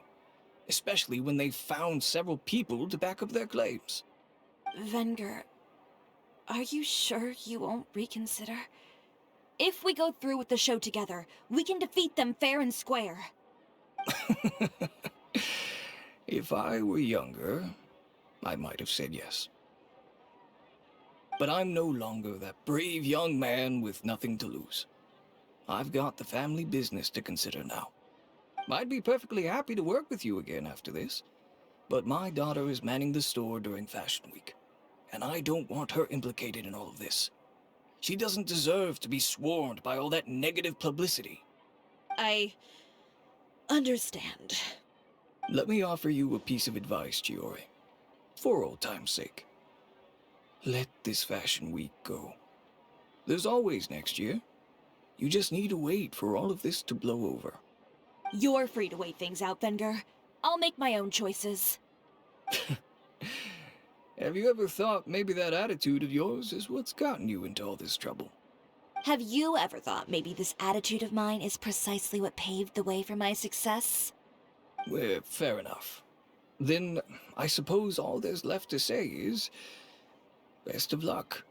Speaker 9: especially when they've found several people to back up their claims.
Speaker 3: Venger, are you sure you won't reconsider? If we go through with the show together, we can defeat them fair and square.
Speaker 9: If I were younger, I might have said yes. But I'm no longer that brave young man with nothing to lose. I've got the family business to consider now. I'd be perfectly happy to work with you again after this, but my daughter is manning the store during Fashion Week, and I don't want her implicated in all of this. She doesn't deserve to be swarmed by all that negative publicity.
Speaker 3: I understand.
Speaker 9: Let me offer you a piece of advice, Chiori. For old time's sake. Let this Fashion Week go. There's always next year. You just need to wait for all of this to blow over.
Speaker 3: You're free to wait things out, Venger. I'll make my own choices.
Speaker 9: Have you ever thought maybe that attitude of yours is what's gotten you into all this trouble?
Speaker 3: Have you ever thought maybe this attitude of mine is precisely what paved the way for my success?
Speaker 9: Well, fair enough. Then I suppose all there's left to say is, best of luck.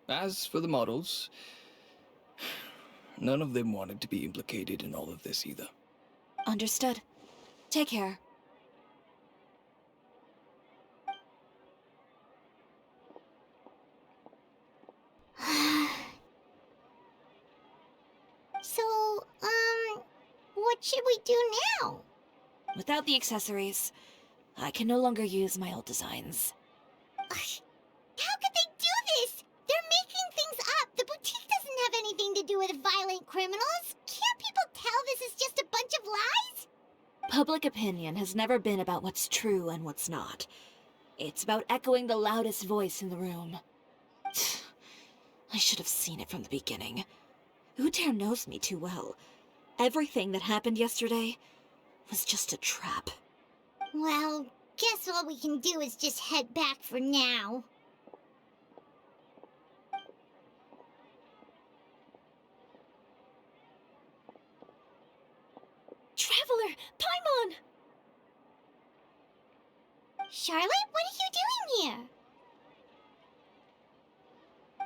Speaker 9: As for the models, none of them wanted to be implicated in all of this either.
Speaker 3: Understood. Take care.
Speaker 1: So, what should we do now?
Speaker 3: Without the accessories, I can no longer use my old designs.
Speaker 1: How could they do this? They're making things up. The boutique doesn't have anything to do with violent criminals. Can't people tell this is just a bunch of lies?
Speaker 3: Public opinion has never been about what's true and what's not. It's about echoing the loudest voice in the room. I should have seen it from the beginning. Uter knows me too well. Everything that happened yesterday was just a trap.
Speaker 1: Well, guess all we can do is just head back for now.
Speaker 6: Traveler! Paimon!
Speaker 1: Charlotte, what are you doing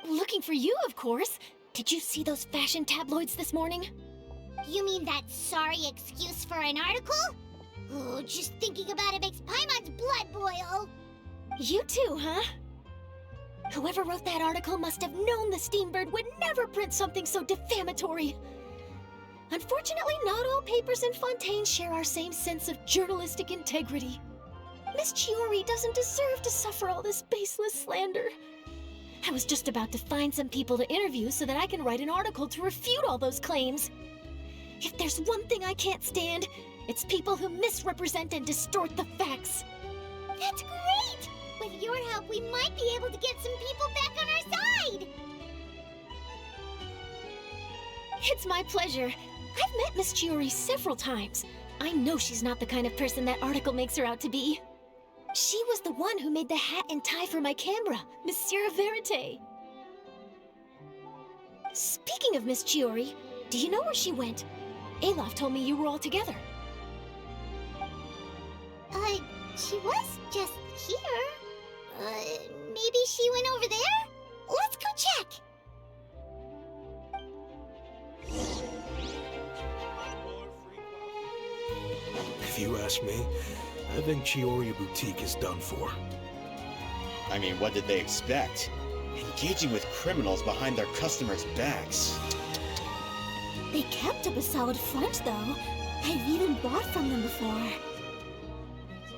Speaker 1: here?
Speaker 6: Looking for you, of course. Did you see those fashion tabloids this morning?
Speaker 1: You mean that sorry excuse for an article? Oh, just thinking about it makes Paimon's blood boil.
Speaker 6: You too, huh? Whoever wrote that article must have known the Steambird would never print something so defamatory. Unfortunately, not all papers in Fontaine share our same sense of journalistic integrity. Miss Chiori doesn't deserve to suffer all this baseless slander. I was just about to find some people to interview so that I can write an article to refute all those claims. If there's one thing I can't stand, it's people who misrepresent and distort the facts.
Speaker 1: That's great! With your help, we might be able to get some people back on our side!
Speaker 6: It's my pleasure. I've met Miss Chiori several times. I know she's not the kind of person that article makes her out to be. She was the one who made the hat and tie for my camera, Monsieur Verite. Speaking of Miss Chiori, do you know where she went? Olaf told me you were all together.
Speaker 1: She was just here. Maybe she went over there? Let's go check!
Speaker 10: If you ask me, I think Chiori Boutique is done for.
Speaker 11: I mean, what did they expect? Engaging with criminals behind their customers' backs.
Speaker 6: They kept up a solid front, though. I've even bought from them before.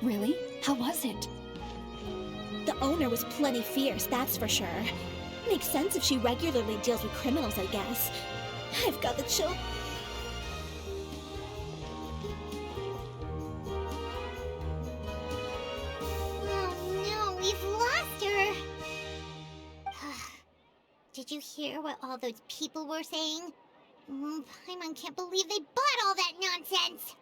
Speaker 2: Really? How was it?
Speaker 6: The owner was plenty fierce, that's for sure. Makes sense if she regularly deals with criminals, I guess. I've got the chill.
Speaker 1: Oh no, we've lost her! Did you hear what all those people were saying? Paimon can't believe they bought all that nonsense!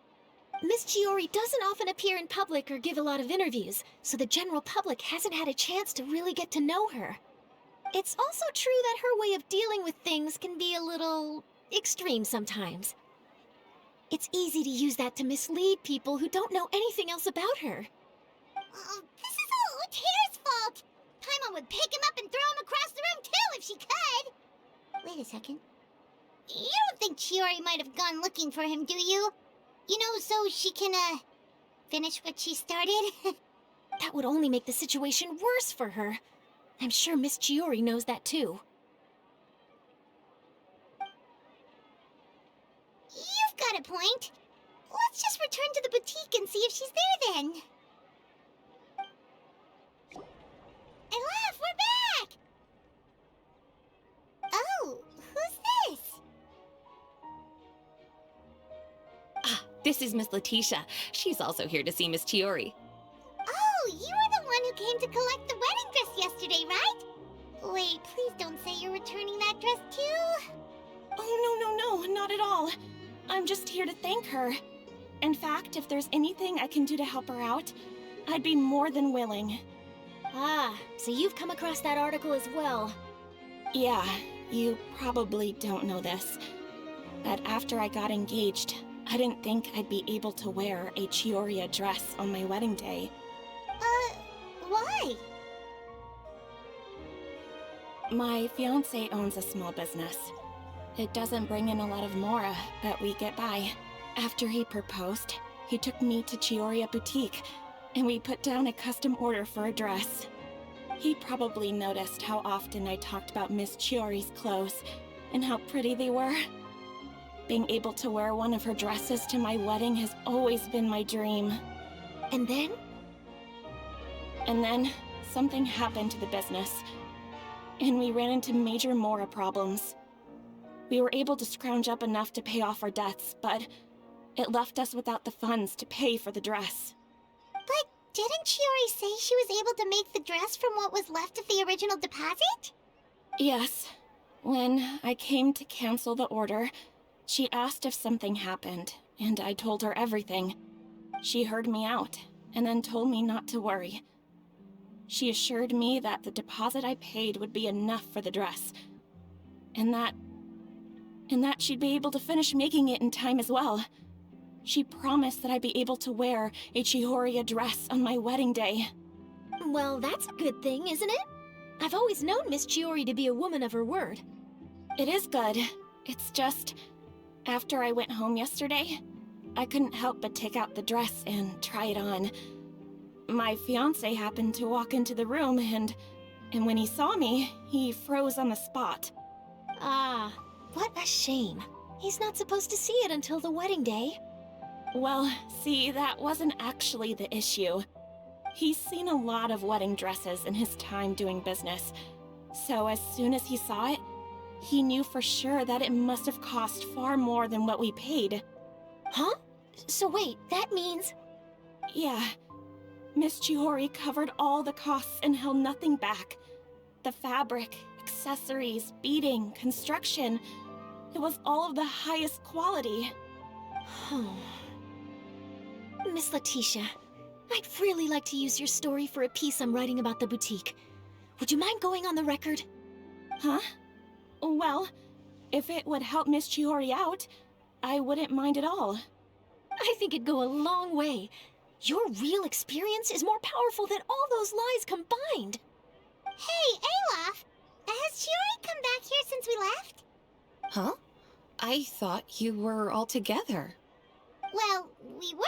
Speaker 6: Miss Chiori doesn't often appear in public or give a lot of interviews, so the general public hasn't had a chance to really get to know her. It's also true that her way of dealing with things can be a little extreme sometimes. It's easy to use that to mislead people who don't know anything else about her.
Speaker 1: Oh, this is all Utear's fault! Paimon would pick him up and throw him across the room too if she could! Wait a second. You don't think Chiori might have gone looking for him, do you? You know, so she can, finish what she started?
Speaker 6: That would only make the situation worse for her. I'm sure Miss Chiori knows that too.
Speaker 1: You've got a point. Let's just return to the boutique and see if she's there then. Olaf, we're back! Oh, who's this?
Speaker 2: This is Miss Letitia. She's also here to see Miss Chiori.
Speaker 1: Oh, you were the one who came to collect the wedding dress yesterday, right? Wait, please don't say you're returning that dress too.
Speaker 2: Oh, no, not at all. I'm just here to thank her. In fact, if there's anything I can do to help her out, I'd be more than willing.
Speaker 6: Ah, so you've come across that article as well.
Speaker 2: Yeah, you probably don't know this, but after I got engaged, I didn't think I'd be able to wear a Chiori dress on my wedding day.
Speaker 1: Why?
Speaker 2: My fiancé owns a small business. It doesn't bring in a lot of mora, but we get by. After he proposed, he took me to Chiori Boutique, and we put down a custom order for a dress. He probably noticed how often I talked about Miss Chiori's clothes, and how pretty they were. Being able to wear one of her dresses to my wedding has always been my dream.
Speaker 6: And then?
Speaker 2: And then, something happened to the business, and we ran into major mora problems. We were able to scrounge up enough to pay off our debts, but it left us without the funds to pay for the dress.
Speaker 1: But didn't Chiori say she was able to make the dress from what was left of the original deposit?
Speaker 2: Yes. When I came to cancel the order, she asked if something happened, and I told her everything. She heard me out, and then told me not to worry. She assured me that the deposit I paid would be enough for the dress, and that she'd be able to finish making it in time as well. She promised that I'd be able to wear a Chiori dress on my wedding day.
Speaker 6: Well, that's a good thing, isn't it? I've always known Miss Chiori to be a woman of her word.
Speaker 2: It is good. It's just, after I went home yesterday, I couldn't help but take out the dress and try it on. My fiancé happened to walk into the room, and when he saw me, he froze on the spot.
Speaker 6: Ah, what a shame. He's not supposed to see it until the wedding day.
Speaker 2: Well, see, that wasn't actually the issue. He's seen a lot of wedding dresses in his time doing business, so as soon as he saw it, he knew for sure that it must have cost far more than what we paid.
Speaker 6: Huh? So wait, that means...
Speaker 2: Yeah. Miss Chiori covered all the costs and held nothing back. The fabric, accessories, beading, construction. It was all of the highest quality.
Speaker 6: Miss Letitia,
Speaker 12: I'd really like to use your story for a piece I'm writing about the boutique. Would you mind going on the record?
Speaker 2: Huh? Well, if it would help Miss Chiori out, I wouldn't mind at all.
Speaker 12: I think it'd go a long way. Your real experience is more powerful than all those lies combined.
Speaker 1: Hey, Olaf! Has Chiori come back here since we left?
Speaker 4: Huh? I thought you were all together.
Speaker 1: Well, we were.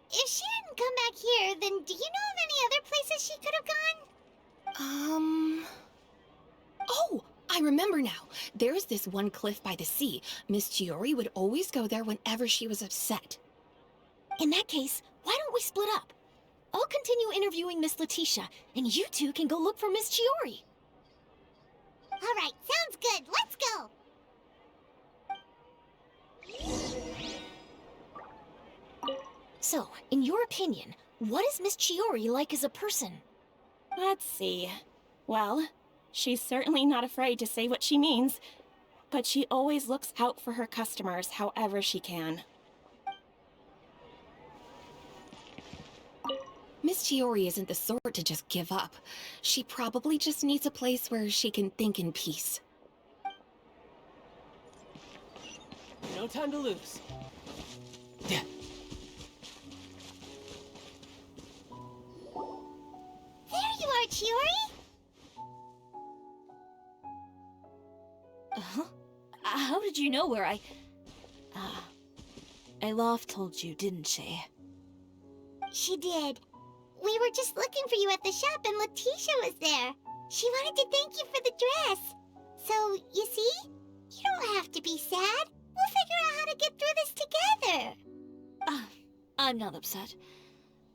Speaker 1: If she didn't come back here, then do you know of any other places she could have gone?
Speaker 4: Oh, I remember now. There's this one cliff by the sea. Miss Chiori would always go there whenever she was upset.
Speaker 12: In that case, why don't we split up? I'll continue interviewing Miss Letitia, and you two can go look for Miss Chiori.
Speaker 1: All right, sounds good. Let's go.
Speaker 12: So, in your opinion, what is Miss Chiori like as a person?
Speaker 2: Let's see. Well, she's certainly not afraid to say what she means, but she always looks out for her customers however she can.
Speaker 4: Miss Chiori isn't the sort to just give up. She probably just needs a place where she can think in peace.
Speaker 8: No time to lose.
Speaker 1: There you are, Chiori!
Speaker 3: Uh-huh. How did you know where Alof told you, didn't she?
Speaker 1: She did. We were just looking for you at the shop and Letitia was there. She wanted to thank you for the dress. So, you see? You don't have to be sad. We'll figure out how to get through this together.
Speaker 3: I'm not upset.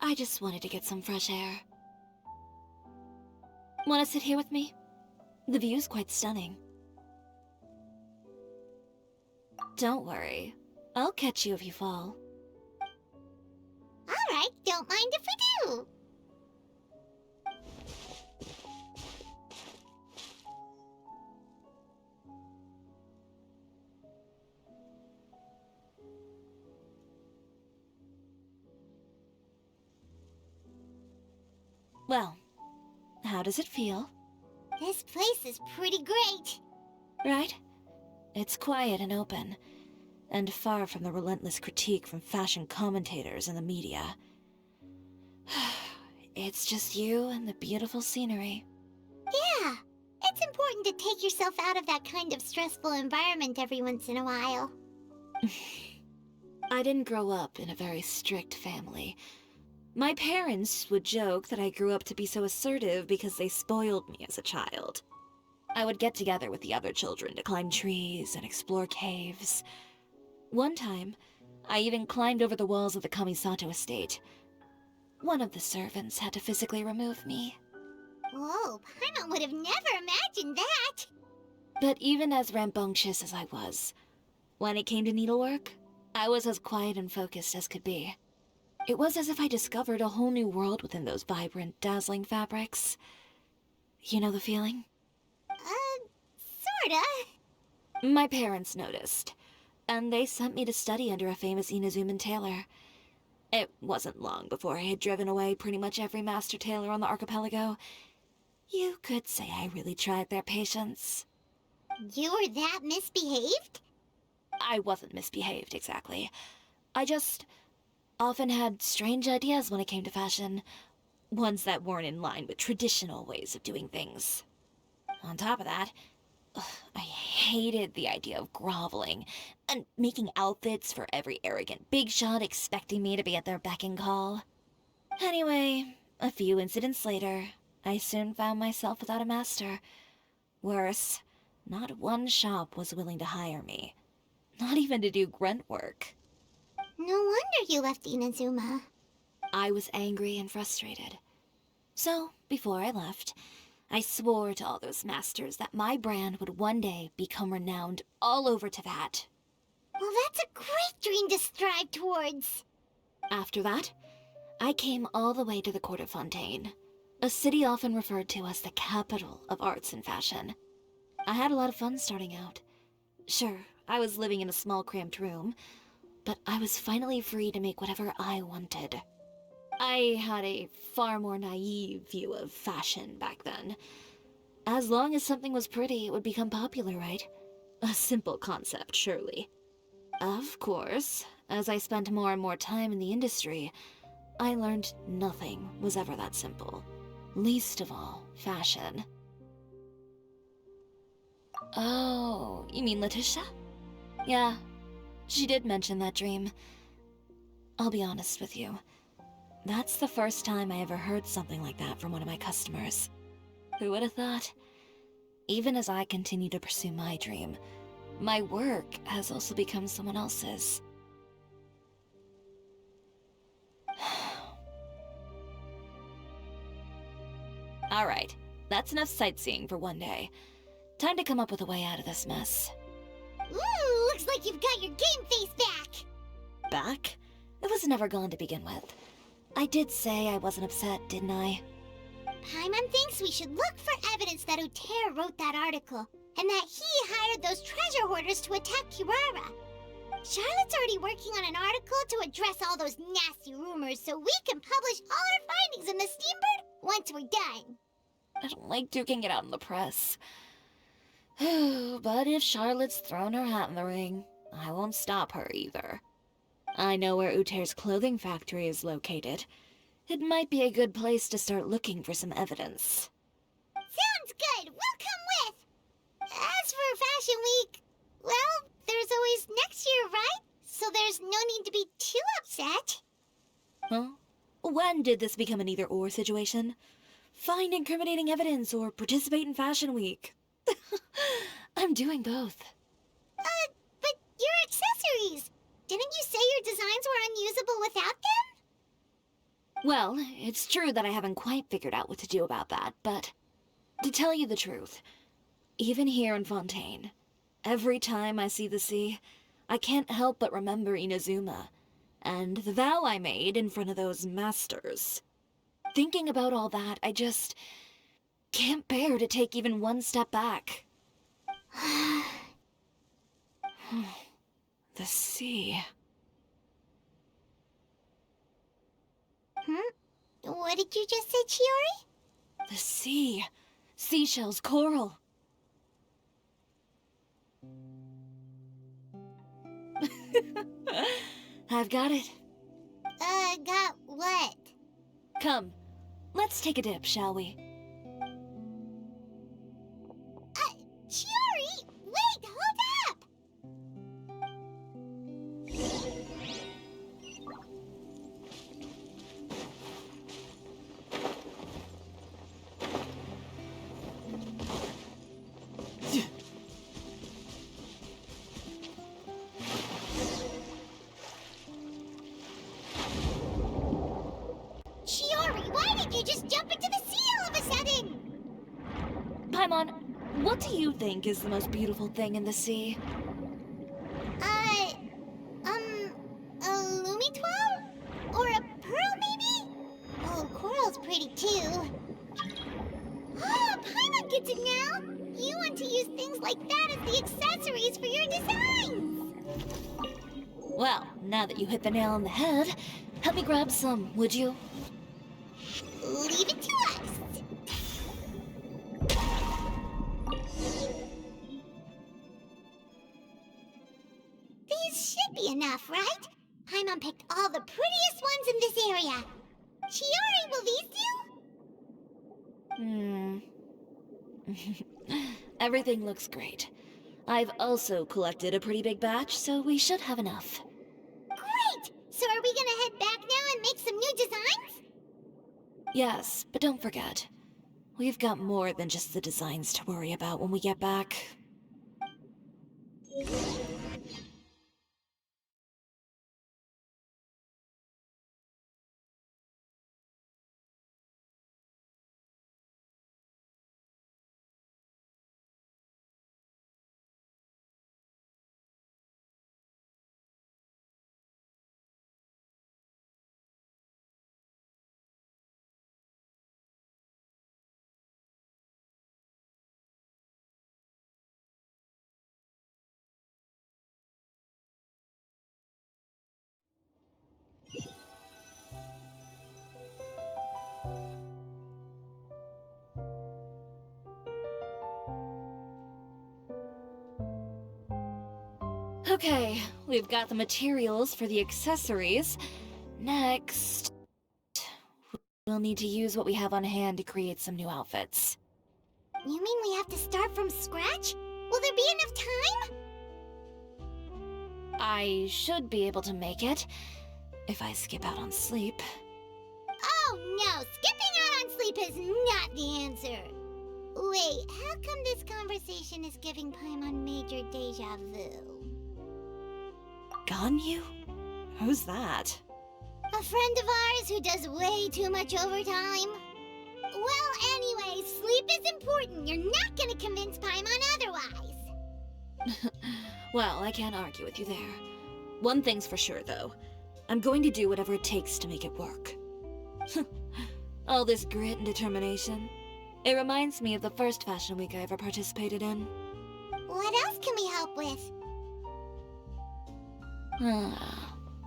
Speaker 3: I just wanted to get some fresh air. Want to sit here with me? The view's quite stunning. Don't worry. I'll catch you if you fall.
Speaker 1: All right, don't mind if we do.
Speaker 3: Well, how does it feel?
Speaker 1: This place is pretty great.
Speaker 3: Right? It's quiet and open, and far from the relentless critique from fashion commentators and the media. It's just you and the beautiful scenery.
Speaker 1: Yeah, it's important to take yourself out of that kind of stressful environment every once in a while.
Speaker 3: I didn't grow up in a very strict family. My parents would joke that I grew up to be so assertive because they spoiled me as a child. I would get together with the other children to climb trees and explore caves. One time, I even climbed over the walls of the Kamisato estate. One of the servants had to physically remove me.
Speaker 1: Whoa, Paimon would have never imagined that.
Speaker 3: But even as rambunctious as I was, when it came to needlework, I was as quiet and focused as could be. It was as if I discovered a whole new world within those vibrant, dazzling fabrics. You know the feeling?
Speaker 1: Sorta.
Speaker 3: My parents noticed, and they sent me to study under a famous Inazuman tailor. It wasn't long before I had driven away pretty much every master tailor on the archipelago. You could say I really tried their patience.
Speaker 1: You were that misbehaved?
Speaker 3: I wasn't misbehaved, exactly. I just often had strange ideas when it came to fashion. Ones that weren't in line with traditional ways of doing things. On top of that, I hated the idea of groveling and making outfits for every arrogant big shot expecting me to be at their beck and call. Anyway, a few incidents later, I soon found myself without a master. Worse, not one shop was willing to hire me. Not even to do grunt work.
Speaker 1: No wonder you left Inazuma.
Speaker 3: I was angry and frustrated. So, before I left, I swore to all those masters that my brand would one day become renowned all over Teyvat.
Speaker 1: Well, that's a great dream to strive towards.
Speaker 3: After that, I came all the way to the court of Fontaine, a city often referred to as the capital of arts and fashion. I had a lot of fun starting out. Sure, I was living in a small cramped room, but I was finally free to make whatever I wanted. I had a far more naive view of fashion back then. As long as something was pretty, it would become popular, right? A simple concept, surely. Of course, as I spent more and more time in the industry, I learned nothing was ever that simple. Least of all, fashion. Oh, you mean Letitia? Yeah, she did mention that dream. I'll be honest with you. That's the first time I ever heard something like that from one of my customers. Who would have thought? Even as I continue to pursue my dream, my work has also become someone else's. Alright, that's enough sightseeing for one day. Time to come up with a way out of this mess.
Speaker 1: Ooh, looks like you've got your game face back!
Speaker 3: Back? It was never gone to begin with. I did say I wasn't upset, didn't I?
Speaker 1: Paimon thinks we should look for evidence that Uter wrote that article, and that he hired those treasure hoarders to attack Kirara. Charlotte's already working on an article to address all those nasty rumors so we can publish all our findings in the Steambird once we're done.
Speaker 3: I don't like duking it out in the press. But if Charlotte's thrown her hat in the ring, I won't stop her either. I know where Uter's clothing factory is located. It might be a good place to start looking for some evidence.
Speaker 1: Sounds good! We'll come with! As for Fashion Week, well, there's always next year, right? So there's no need to be too upset.
Speaker 3: Huh? When did this become an either-or situation? Find incriminating evidence or participate in Fashion Week. I'm doing both.
Speaker 1: But your accessories! Didn't you say your designs were unusable without them?
Speaker 3: Well, it's true that I haven't quite figured out what to do about that, but to tell you the truth, even here in Fontaine, every time I see the sea, I can't help but remember Inazuma, and the vow I made in front of those masters. Thinking about all that, I just can't bear to take even one step back. The sea.
Speaker 1: What did you just say, Chiori?
Speaker 3: The sea. Seashells, coral. I've got it.
Speaker 1: Got what?
Speaker 3: Come, let's take a dip, shall we?
Speaker 1: Chiori! Wait, hold up! Chiori, why did you just jump into the sea all of a sudden?
Speaker 3: Paimon, what do you think is the most beautiful thing in the sea?
Speaker 1: A Lumitoile? Or a pearl, maybe? Oh, coral's pretty too. Oh, Paimon gets it now! You want to use things like that as the accessories for your designs!
Speaker 3: Well, now that you hit the nail on the head, help me grab some, would you?
Speaker 1: Leave it to us! These should be enough, right? Paimon picked all the prettiest ones in this area. Chiori, will these do?
Speaker 3: Everything looks great. I've also collected a pretty big batch, so we should have enough.
Speaker 1: Great! So are we gonna head back now and make some new designs?
Speaker 3: Yes, but don't forget, we've got more than just the designs to worry about when we get back. Okay, we've got the materials for the accessories. Next, we'll need to use what we have on hand to create some new outfits.
Speaker 1: You mean we have to start from scratch? Will there be enough time?
Speaker 3: I should be able to make it, if I skip out on sleep.
Speaker 1: Oh no, skipping out on sleep is not the answer. Wait, how come this conversation is giving Paimon major deja vu?
Speaker 3: Ganyu? Who's that?
Speaker 1: A friend of ours who does way too much overtime? Well, anyway, sleep is important. You're not gonna convince Paimon otherwise.
Speaker 3: Well, I can't argue with you there. One thing's for sure, though. I'm going to do whatever it takes to make it work. All this grit and determination. It reminds me of the first fashion week I ever participated in.
Speaker 1: What else can we help with?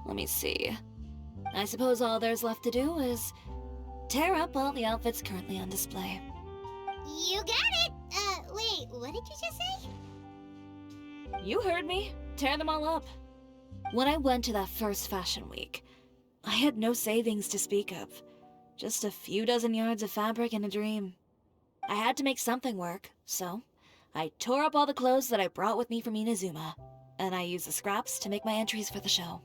Speaker 3: Let me see. I suppose all there's left to do is tear up all the outfits currently on display.
Speaker 1: You got it! Wait, what did you just say?
Speaker 3: You heard me. Tear them all up. When I went to that first fashion week, I had no savings to speak of. Just a few dozen yards of fabric and a dream. I had to make something work, so I tore up all the clothes that I brought with me from Inazuma, and I used the scraps to make my entries for the show.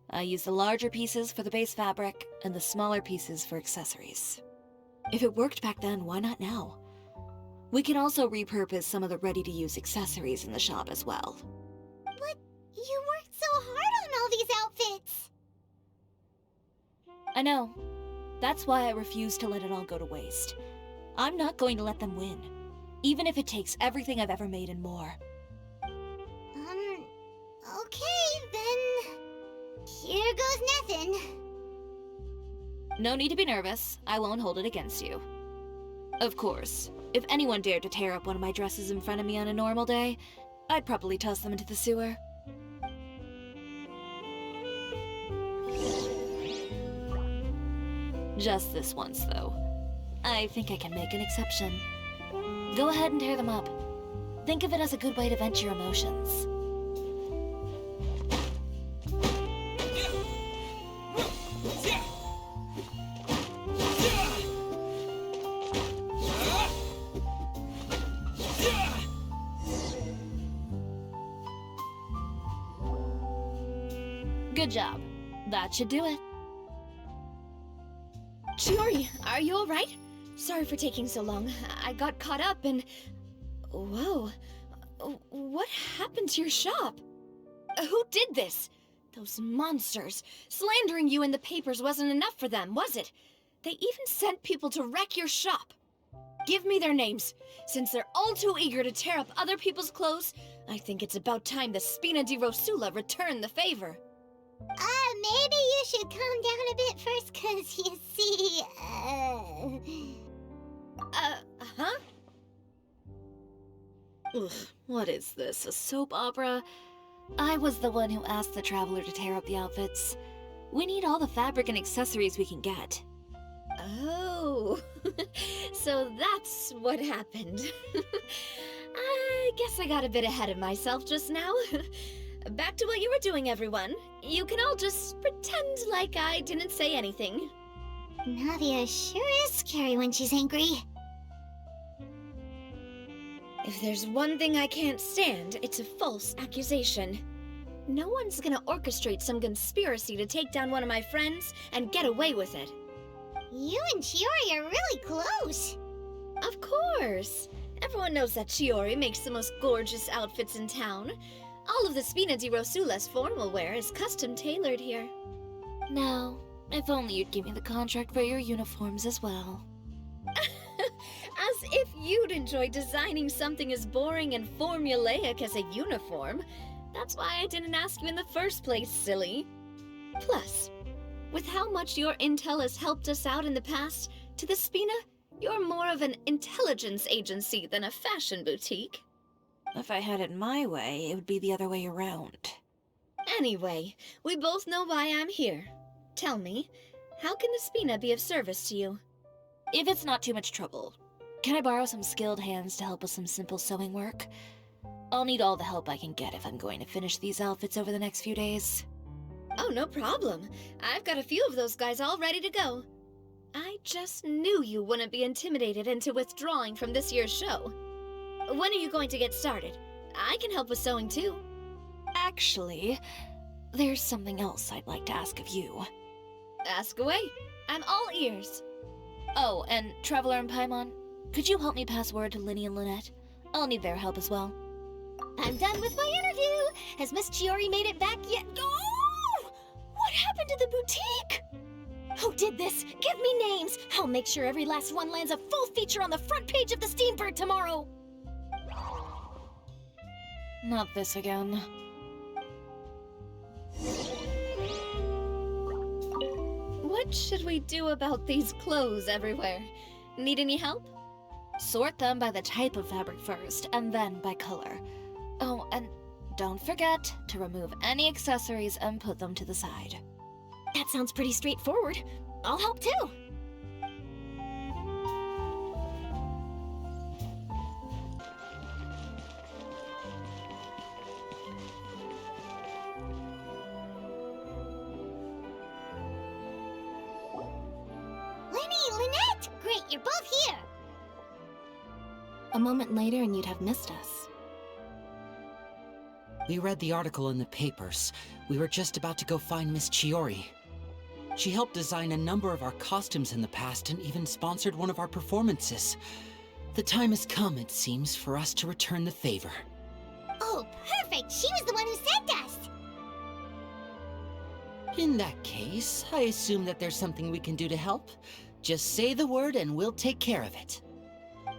Speaker 3: I used the larger pieces for the base fabric, and the smaller pieces for accessories. If it worked back then, why not now? We can also repurpose some of the ready-to-use accessories in the shop as well.
Speaker 1: But you worked so hard on all these outfits!
Speaker 3: I know. That's why I refuse to let it all go to waste. I'm not going to let them win, even if it takes everything I've ever made and more.
Speaker 1: Okay, then... Here goes nothing.
Speaker 3: No need to be nervous. I won't hold it against you. Of course, if anyone dared to tear up one of my dresses in front of me on a normal day, I'd probably toss them into the sewer. Just this once, though. I think I can make an exception. Go ahead and tear them up. Think of it as a good way to vent your emotions. Good job. That should do it.
Speaker 6: Chiori, are you alright? Sorry for taking so long. I got caught up and... Whoa. What happened to your shop? Who did this? Those monsters. Slandering you in the papers wasn't enough for them, was it? They even sent people to wreck your shop. Give me their names. Since they're all too eager to tear up other people's clothes, I think it's about time the Spina di Rosula return the favor.
Speaker 1: Maybe you should calm down a bit first, 'cause you see,
Speaker 3: Huh? Ugh, what is this, a soap opera? I was the one who asked the traveler to tear up the outfits. We need all the fabric and accessories we can get.
Speaker 6: Oh, so that's what happened. I guess I got a bit ahead of myself just now. Back to what you were doing, everyone. You can all just pretend like I didn't say anything.
Speaker 1: Navia sure is scary when she's angry.
Speaker 6: If there's one thing I can't stand, it's a false accusation. No one's gonna orchestrate some conspiracy to take down one of my friends and get away with it.
Speaker 1: You and Chiori are really close.
Speaker 6: Of course. Everyone knows that Chiori makes the most gorgeous outfits in town. All of the Spina di Rosula's formal wear is custom tailored here.
Speaker 3: Now, if only you'd give me the contract for your uniforms as well.
Speaker 6: As if you'd enjoy designing something as boring and formulaic as a uniform. That's why I didn't ask you in the first place, silly. Plus, with how much your intel has helped us out in the past, to the Spina, you're more of an intelligence agency than a fashion boutique.
Speaker 3: If I had it my way, it would be the other way around.
Speaker 6: Anyway, we both know why I'm here. Tell me, how can the Spina be of service to you?
Speaker 3: If it's not too much trouble, can I borrow some skilled hands to help with some simple sewing work? I'll need all the help I can get if I'm going to finish these outfits over the next few days.
Speaker 6: Oh, no problem. I've got a few of those guys all ready to go. I just knew you wouldn't be intimidated into withdrawing from this year's show. When are you going to get started? I can help with sewing too.
Speaker 3: Actually, there's something else I'd like to ask of you.
Speaker 6: Ask away. I'm all ears.
Speaker 3: Oh, and Traveler and Paimon, could you help me pass word to Linny and Lynette? I'll need their help as well.
Speaker 12: I'm done with my interview. Has Miss Chiori made it back yet? Oh! What happened to the boutique? Who did this? Give me names. I'll make sure every last one lands a full feature on the front page of the Steambird tomorrow.
Speaker 3: Not this again.
Speaker 6: What should we do about these clothes everywhere? Need any help?
Speaker 3: Sort them by the type of fabric first, and then by color. Oh, and don't forget to remove any accessories and put them to the side.
Speaker 12: That sounds pretty straightforward. I'll help too.
Speaker 1: Lynette! Great, you're both here!
Speaker 2: A moment later and you'd have missed us.
Speaker 13: We read the article in the papers. We were just about to go find Miss Chiori. She helped design a number of our costumes in the past and even sponsored one of our performances. The time has come, it seems, for us to return the favor.
Speaker 1: Oh, perfect! She was the one who sent us!
Speaker 13: In that case, I assume that there's something we can do to help. Just say the word and we'll take care of it.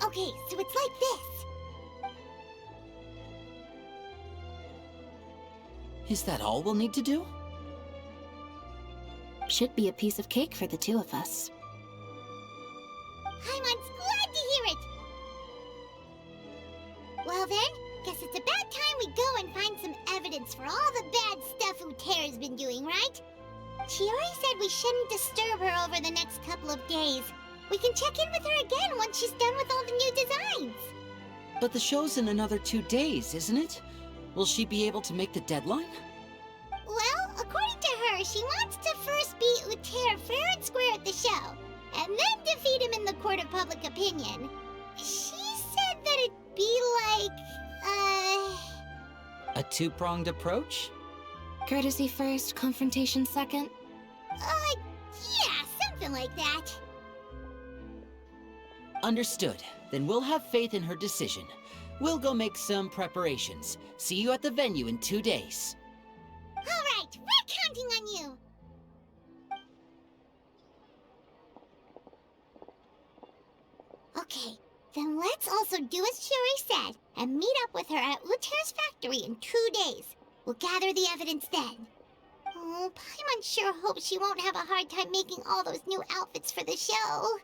Speaker 1: Okay, so it's like this.
Speaker 13: Is that all we'll need to do?
Speaker 2: Should be a piece of cake for the two of us.
Speaker 1: Paimon's glad to hear it! Well then, guess it's about time we go and find some evidence for all the bad stuff Uterra's been doing, right? Chiori said we shouldn't disturb her over the next couple of days. We can check in with her again once she's done with all the new designs.
Speaker 13: But the show's in another 2 days, isn't it? Will she be able to make the deadline?
Speaker 1: Well, according to her, she wants to first beat Uterra fair and square at the show, and then defeat him in the court of public opinion. She said that it'd be like,
Speaker 13: A two-pronged approach?
Speaker 2: Courtesy first, confrontation second?
Speaker 1: Yeah, something like that.
Speaker 13: Understood. Then we'll have faith in her decision. We'll go make some preparations. See you at the venue in 2 days.
Speaker 1: All right, we're counting on you. Okay, then let's also do as Chiori said and meet up with her at Uterra's factory in 2 days. We'll gather the evidence then. Oh, Paimon sure hopes she won't have a hard time making all those new outfits for the show.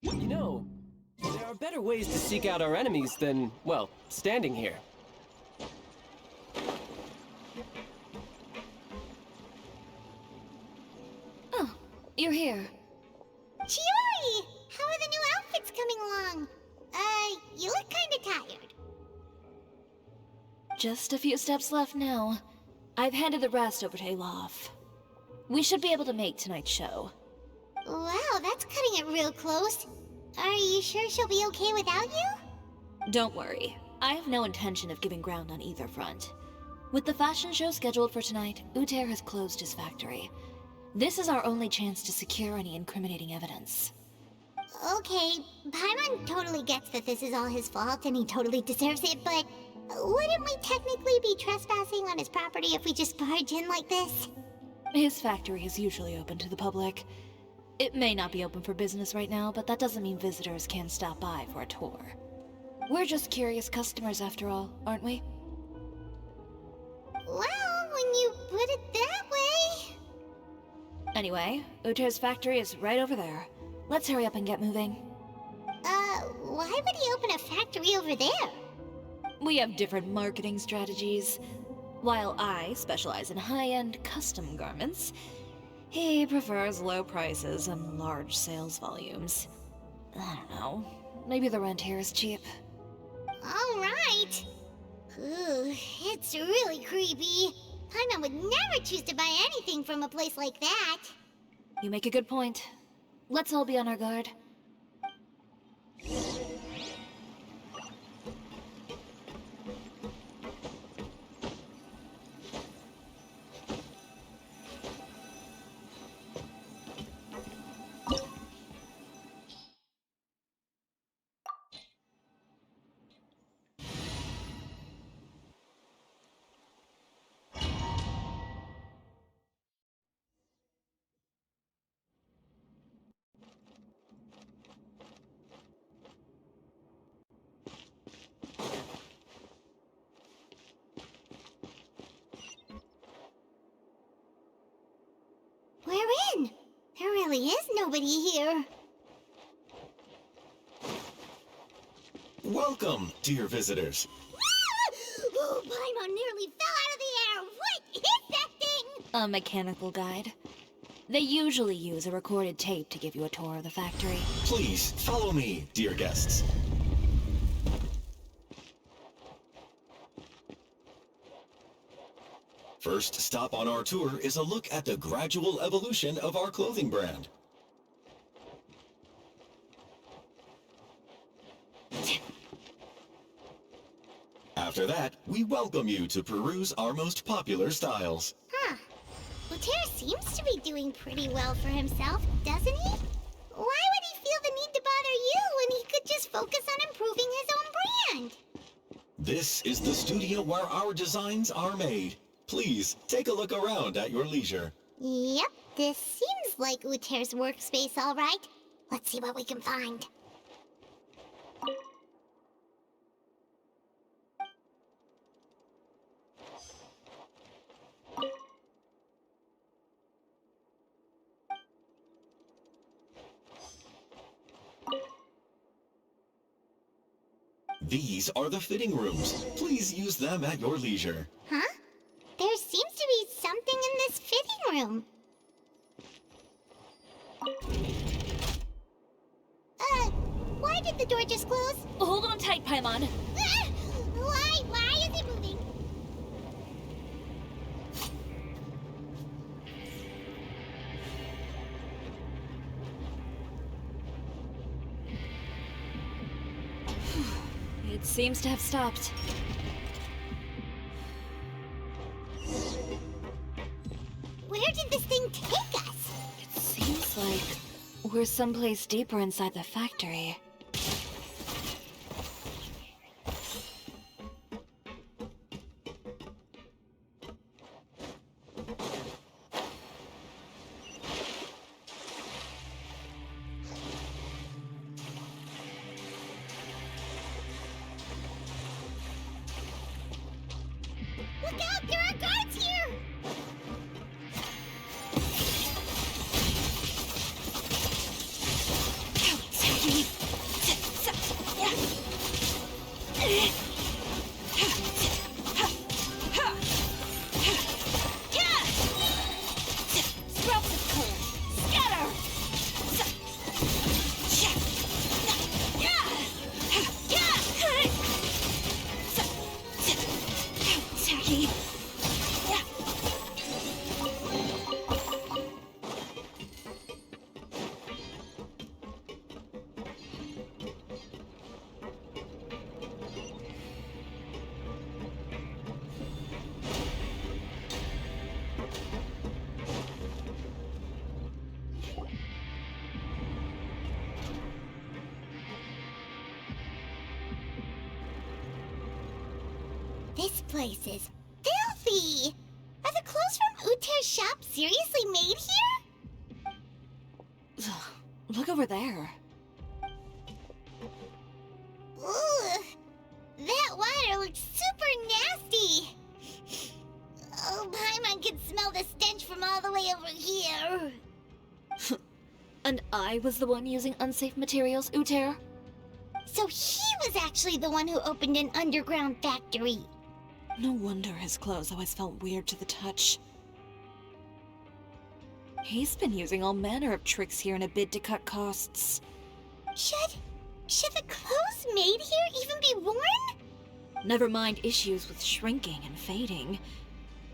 Speaker 8: You know, there are better ways to seek out our enemies than, well, standing here.
Speaker 3: Oh, you're here.
Speaker 1: Chiori! How are the new outfits coming along? You look kinda tired.
Speaker 3: Just a few steps left now. I've handed the rest over to Alof. We should be able to make tonight's show.
Speaker 1: Wow, that's cutting it real close. Are you sure she'll be okay without you?
Speaker 3: Don't worry. I have no intention of giving ground on either front. With the fashion show scheduled for tonight, Uter has closed his factory. This is our only chance to secure any incriminating evidence.
Speaker 1: Okay, Paimon totally gets that this is all his fault and he totally deserves it, but wouldn't we technically be trespassing on his property if we just barge in like this?
Speaker 3: His factory is usually open to the public. It may not be open for business right now, but that doesn't mean visitors can't stop by for a tour. We're just curious customers after all, aren't we?
Speaker 1: Well, when you put it that way...
Speaker 3: Anyway, Uther's factory is right over there. Let's hurry up and get moving.
Speaker 1: Why would he open a factory over there?
Speaker 3: We have different marketing strategies. While I specialize in high-end custom garments, he prefers low prices and large sales volumes. I don't know. Maybe the rent here is cheap.
Speaker 1: All right. Ooh, it's really creepy. Paimon would never choose to buy anything from a place like that.
Speaker 3: You make a good point. Let's all be on our guard.
Speaker 1: We're in. There really is nobody here.
Speaker 14: Welcome, dear visitors.
Speaker 1: Oh, Paimon nearly fell out of the air. What is that thing?
Speaker 3: A mechanical guide. They usually use a recorded tape to give you a tour of the factory.
Speaker 14: Please, follow me, dear guests. First stop on our tour is a look at the gradual evolution of our clothing brand. After that, we welcome you to peruse our most popular styles.
Speaker 1: Huh. Uther seems to be doing pretty well for himself, doesn't he? Why would he feel the need to bother you when he could just focus on improving his own brand?
Speaker 14: This is the studio where our designs are made. Please, take a look around at your leisure.
Speaker 1: Yep, this seems like Uther's workspace, all right. Let's see what we can find.
Speaker 14: These are the fitting rooms. Please use them at your leisure.
Speaker 1: Huh? There seems to be something in this fitting room. Why did the door just close?
Speaker 3: Hold on tight, Paimon.
Speaker 1: Why is it moving?
Speaker 3: It seems to have stopped.
Speaker 1: Where did this thing take us?
Speaker 3: It seems like we're someplace deeper inside the factory.
Speaker 1: Look out! There are guards here!
Speaker 3: Sprouts of coal! Scatter! Tacky!
Speaker 1: This place is filthy! Are the clothes from Uther's shop seriously made here?
Speaker 3: Look over there.
Speaker 1: Ugh, that water looks super nasty. Oh, Paimon can smell the stench from all the way over here.
Speaker 3: And I was the one using unsafe materials, Uter?
Speaker 1: So he was actually the one who opened an underground factory.
Speaker 3: No wonder his clothes always felt weird to the touch. He's been using all manner of tricks here in a bid to cut costs.
Speaker 1: Should the clothes made here even be worn?
Speaker 3: Never mind issues with shrinking and fading.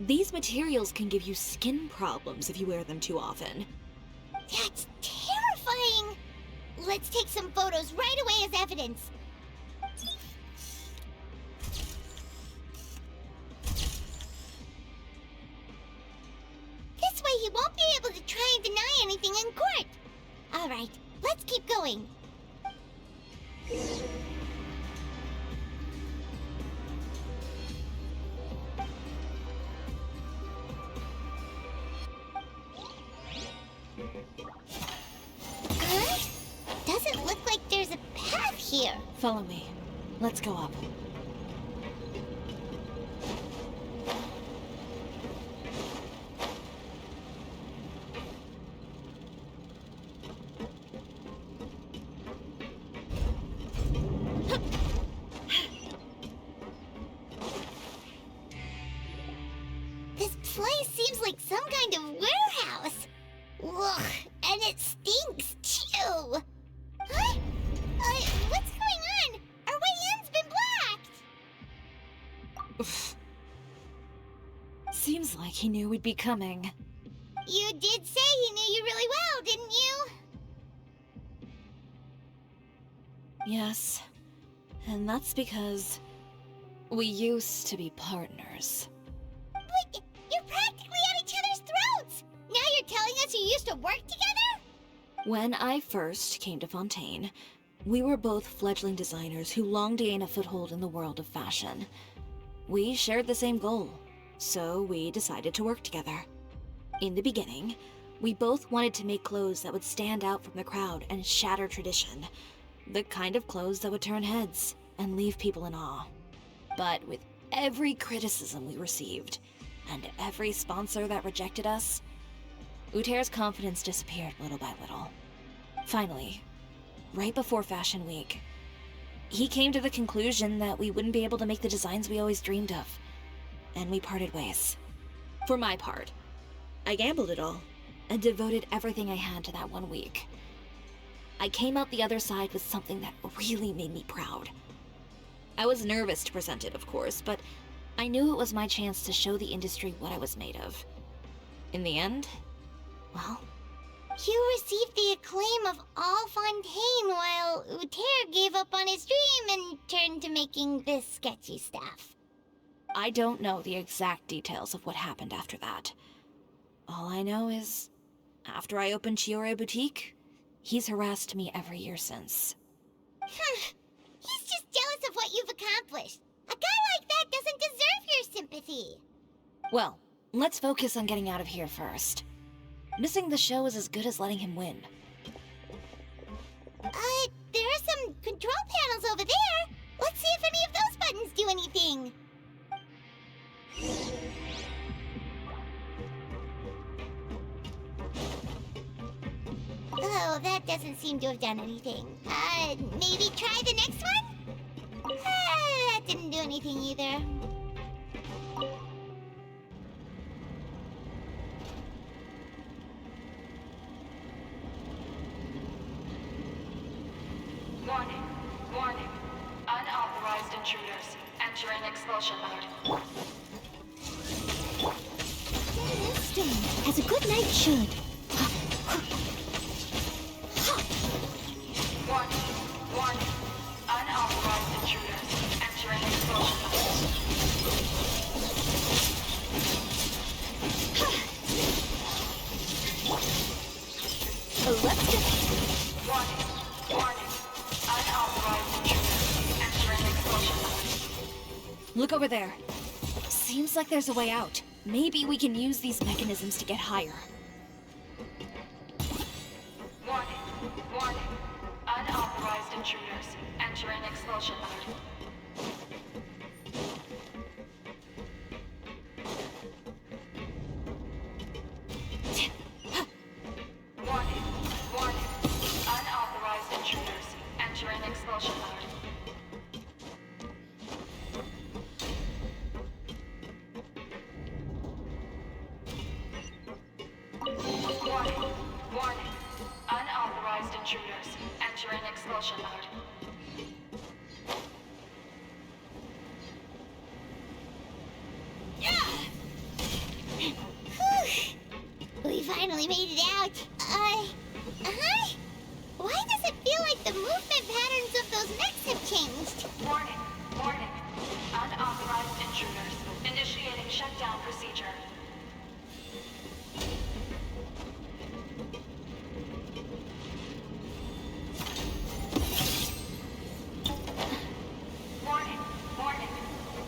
Speaker 3: These materials can give you skin problems if you wear them too often.
Speaker 1: That's terrifying! Let's take some photos right away as evidence. This way he won't be able to try and deny anything in court. Alright, let's keep going. Doesn't look like there's a path here.
Speaker 3: Follow me. Let's go up.
Speaker 1: This place seems like some kind of warehouse. Ugh, and it stinks too. Huh? What's going on? Our way in's been blocked.
Speaker 3: Seems like he knew we'd be coming.
Speaker 1: You did say he knew you really well, didn't you?
Speaker 3: Yes. And that's because we used to be partners.
Speaker 1: But you're practically at each other's throats. Now you're telling us you used to work together?
Speaker 3: When I first came to Fontaine, we were both fledgling designers who longed to gain a foothold in the world of fashion. We shared the same goal, so we decided to work together. In the beginning, we both wanted to make clothes that would stand out from the crowd and shatter tradition. The kind of clothes that would turn heads and leave people in awe. But with every criticism we received, and every sponsor that rejected us, Uter's confidence disappeared little by little. Finally, right before Fashion Week, he came to the conclusion that we wouldn't be able to make the designs we always dreamed of, and we parted ways. For my part, I gambled it all, and devoted everything I had to that 1 week. I came out the other side with something that really made me proud. I was nervous to present it, of course, but I knew it was my chance to show the industry what I was made of. In the end, well,
Speaker 1: you received the acclaim of all Fontaine while Uter gave up on his dream and turned to making this sketchy stuff.
Speaker 3: I don't know the exact details of what happened after that. All I know is, after I opened Chiori Boutique, he's harassed me every year since.
Speaker 1: He's just jealous of what you've accomplished. A guy like that doesn't deserve your sympathy.
Speaker 3: Well, let's focus on getting out of here first. Missing the show is as good as letting him win.
Speaker 1: There are some control panels over there. Let's see if any of those buttons do anything. Oh, that doesn't seem to have done anything. Maybe try the next one? That didn't do anything either.
Speaker 15: Warning. Warning. Unauthorized intruders entering expulsion mode.
Speaker 1: That stone as a good knight should.
Speaker 15: Warning. Warning. Unauthorized intruders entering expulsion mode.
Speaker 1: Let's go.
Speaker 15: Warning. Warning. Unauthorized intruders entering expulsion mode.
Speaker 3: Look over there. Seems like there's a way out. Maybe we can use these mechanisms to get higher.
Speaker 15: Warning. Warning. Unauthorized intruders entering expulsion mode. Warning. Warning. Unauthorized intruders entering expulsion mode. Warning. Warning. Unauthorized intruders entering expulsion mode.
Speaker 1: Whew. We finally made it out. Huh? Why does it feel like the movement patterns of those necks have changed?
Speaker 15: Warning. Warning. Unauthorized intruders initiating shutdown procedure. Warning. Warning.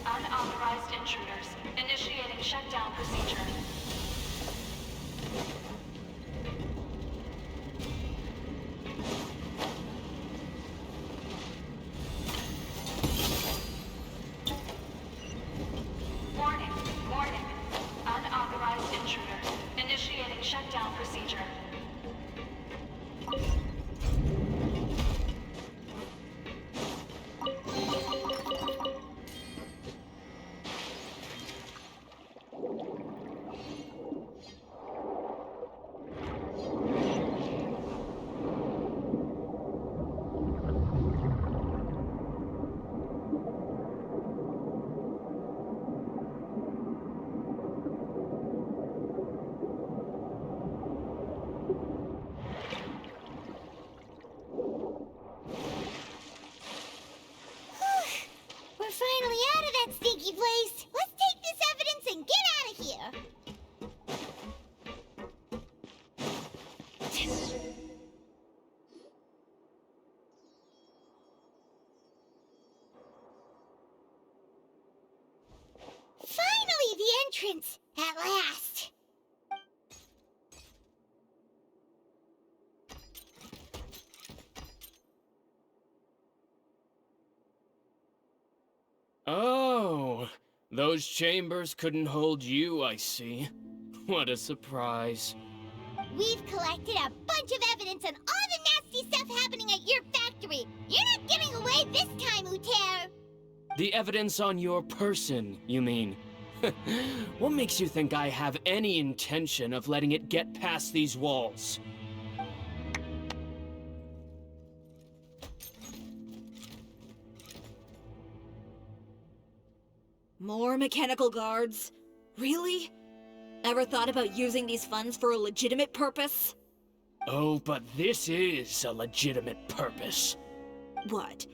Speaker 15: Unauthorized intruders initiating shutdown procedure. Warning. Warning. Unauthorized intruders initiating shutdown procedure.
Speaker 1: We're finally out of that stinky place. Let's take this evidence and get out of here. Finally, the entrance! At last!
Speaker 5: Oh, those chambers couldn't hold you, I see. What a surprise.
Speaker 1: We've collected a bunch of evidence on all the nasty stuff happening at your factory. You're not getting away this time, Uter.
Speaker 5: The evidence on your person, you mean? What makes you think I have any intention of letting it get past these walls?
Speaker 3: More mechanical guards? Really? Ever thought about using these funds for a legitimate purpose?
Speaker 5: Oh, but this is a legitimate purpose.
Speaker 3: What?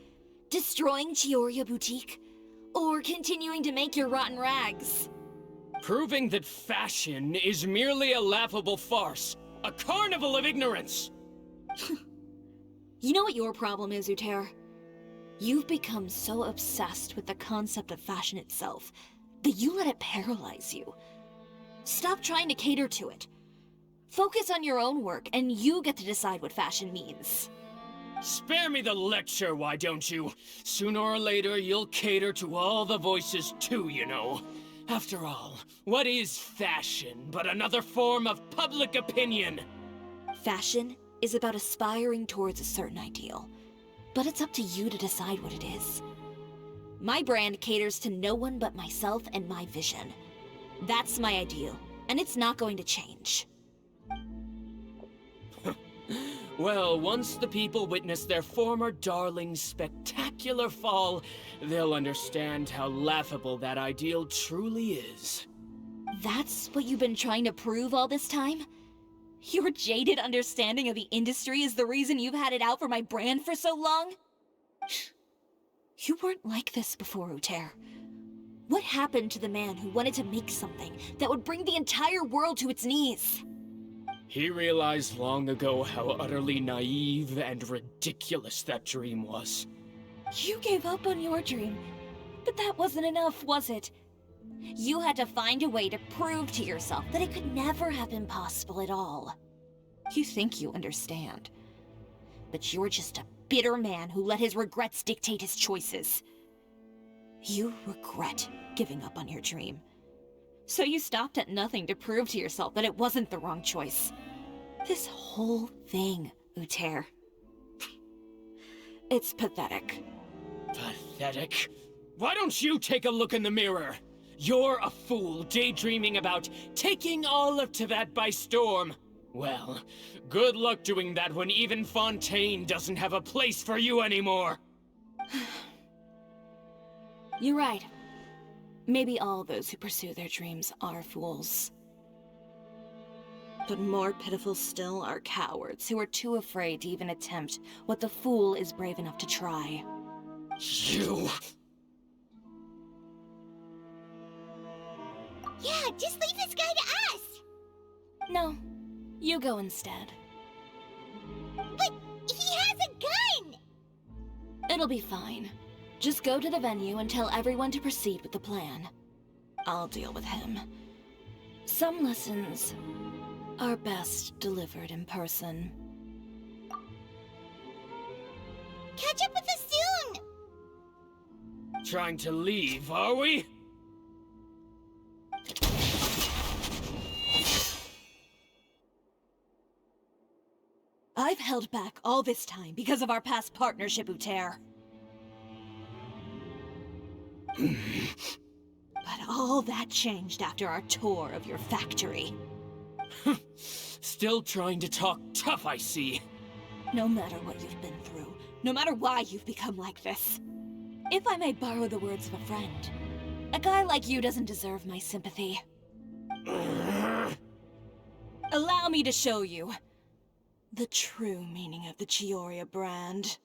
Speaker 3: Destroying Chiori Boutique? Or continuing to make your rotten rags?
Speaker 5: Proving that fashion is merely a laughable farce. A carnival of ignorance!
Speaker 3: You know what your problem is, Uter? You've become so obsessed with the concept of fashion itself that you let it paralyze you. Stop trying to cater to it. Focus on your own work, and you get to decide what fashion means.
Speaker 5: Spare me the lecture, why don't you? Sooner or later, you'll cater to all the voices too, you know. After all, what is fashion but another form of public opinion?
Speaker 3: Fashion is about aspiring towards a certain ideal, but it's up to you to decide what it is. My brand caters to no one but myself and my vision. That's my ideal, and it's not going to change.
Speaker 5: Well, once the people witness their former darling's spectacular fall, they'll understand how laughable that ideal truly is.
Speaker 3: That's what you've been trying to prove all this time? Your jaded understanding of the industry is the reason you've had it out for my brand for so long? You weren't like this before, Uter. What happened to the man who wanted to make something that would bring the entire world to its knees?
Speaker 5: He realized long ago how utterly naive and ridiculous that dream was.
Speaker 3: You gave up on your dream, but that wasn't enough, was it? You had to find a way to prove to yourself that it could never have been possible at all. You think you understand. But you're just a bitter man who let his regrets dictate his choices. You regret giving up on your dream. So you stopped at nothing to prove to yourself that it wasn't the wrong choice. This whole thing, Uter. It's pathetic.
Speaker 5: Pathetic? Why don't you take a look in the mirror? You're a fool daydreaming about taking all of Tibet by storm. Well, good luck doing that when even Fontaine doesn't have a place for you anymore.
Speaker 3: You're right. Maybe all those who pursue their dreams are fools. But more pitiful still are cowards who are too afraid to even attempt what the fool is brave enough to try.
Speaker 5: You...
Speaker 1: Yeah, just leave this guy to us!
Speaker 3: No, you go instead.
Speaker 1: But he has a gun!
Speaker 3: It'll be fine. Just go to the venue and tell everyone to proceed with the plan. I'll deal with him. Some lessons are best delivered in person.
Speaker 1: Catch up with us soon!
Speaker 5: Trying to leave, are we?
Speaker 3: I've held back all this time because of our past partnership, Uter. But all that changed after our tour of your factory.
Speaker 5: Still trying to talk tough, I see.
Speaker 3: No matter what you've been through, no matter why you've become like this. If I may borrow the words of a friend, a guy like you doesn't deserve my sympathy. Allow me to show you the true meaning of the Chiori brand.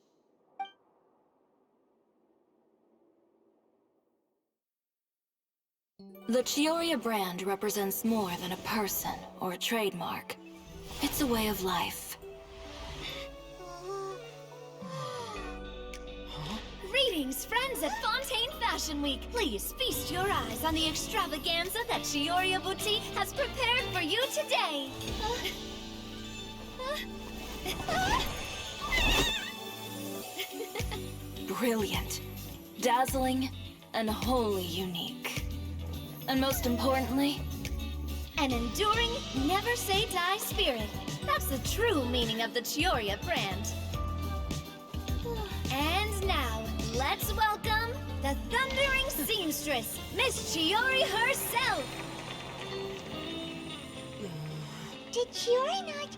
Speaker 3: The Chiori brand represents more than a person or a trademark. It's a way of life.
Speaker 12: Greetings, friends at Fontaine Fashion Week. Please feast your eyes on the extravaganza that Chiori Boutique has prepared for you today.
Speaker 3: Brilliant, dazzling, and wholly unique. And most importantly,
Speaker 12: an enduring, never-say-die spirit. That's the true meaning of the Chiori brand. And now, let's welcome the thundering seamstress, Miss Chiori herself!
Speaker 1: Did Chiori not...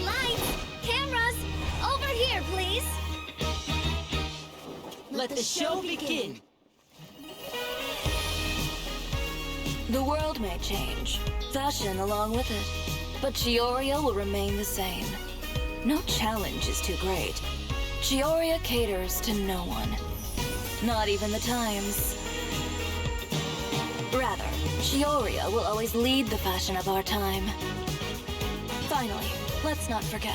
Speaker 12: Lights! Cameras! Over here, please!
Speaker 13: Let the show begin!
Speaker 3: the world may change, fashion along with it, but Chiori will remain the same. No challenge is too great. Chiori caters to no one. Not even the times. Rather, Chiori will always lead the fashion of our time. Finally, let's not forget.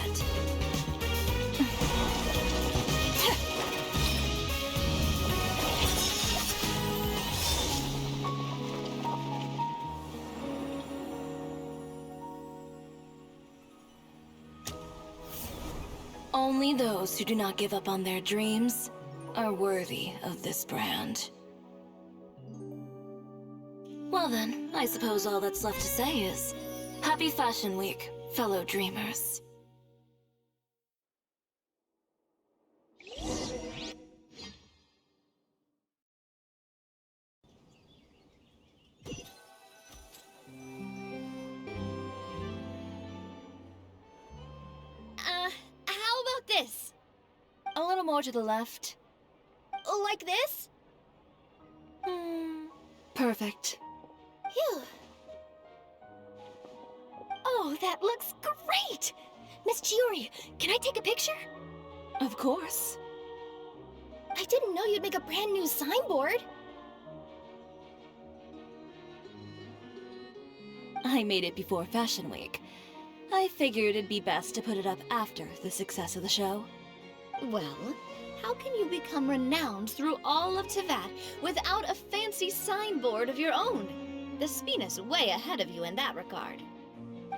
Speaker 3: Only those who do not give up on their dreams are worthy of this brand. Well then, I suppose all that's left to say is, Happy Fashion Week, fellow dreamers.
Speaker 12: How about this?
Speaker 3: A little more to the left.
Speaker 12: Like this?
Speaker 3: Perfect.
Speaker 12: Phew. Oh, that looks great! Miss Chiori, can I take a picture?
Speaker 3: Of course.
Speaker 12: I didn't know you'd make a brand new signboard.
Speaker 3: I made it before Fashion Week.
Speaker 2: I figured it'd be best to put it up after the success of the show.
Speaker 12: Well, how can you become renowned through all of Tevat without a fancy signboard of your own? The Spina's way ahead of you in that regard.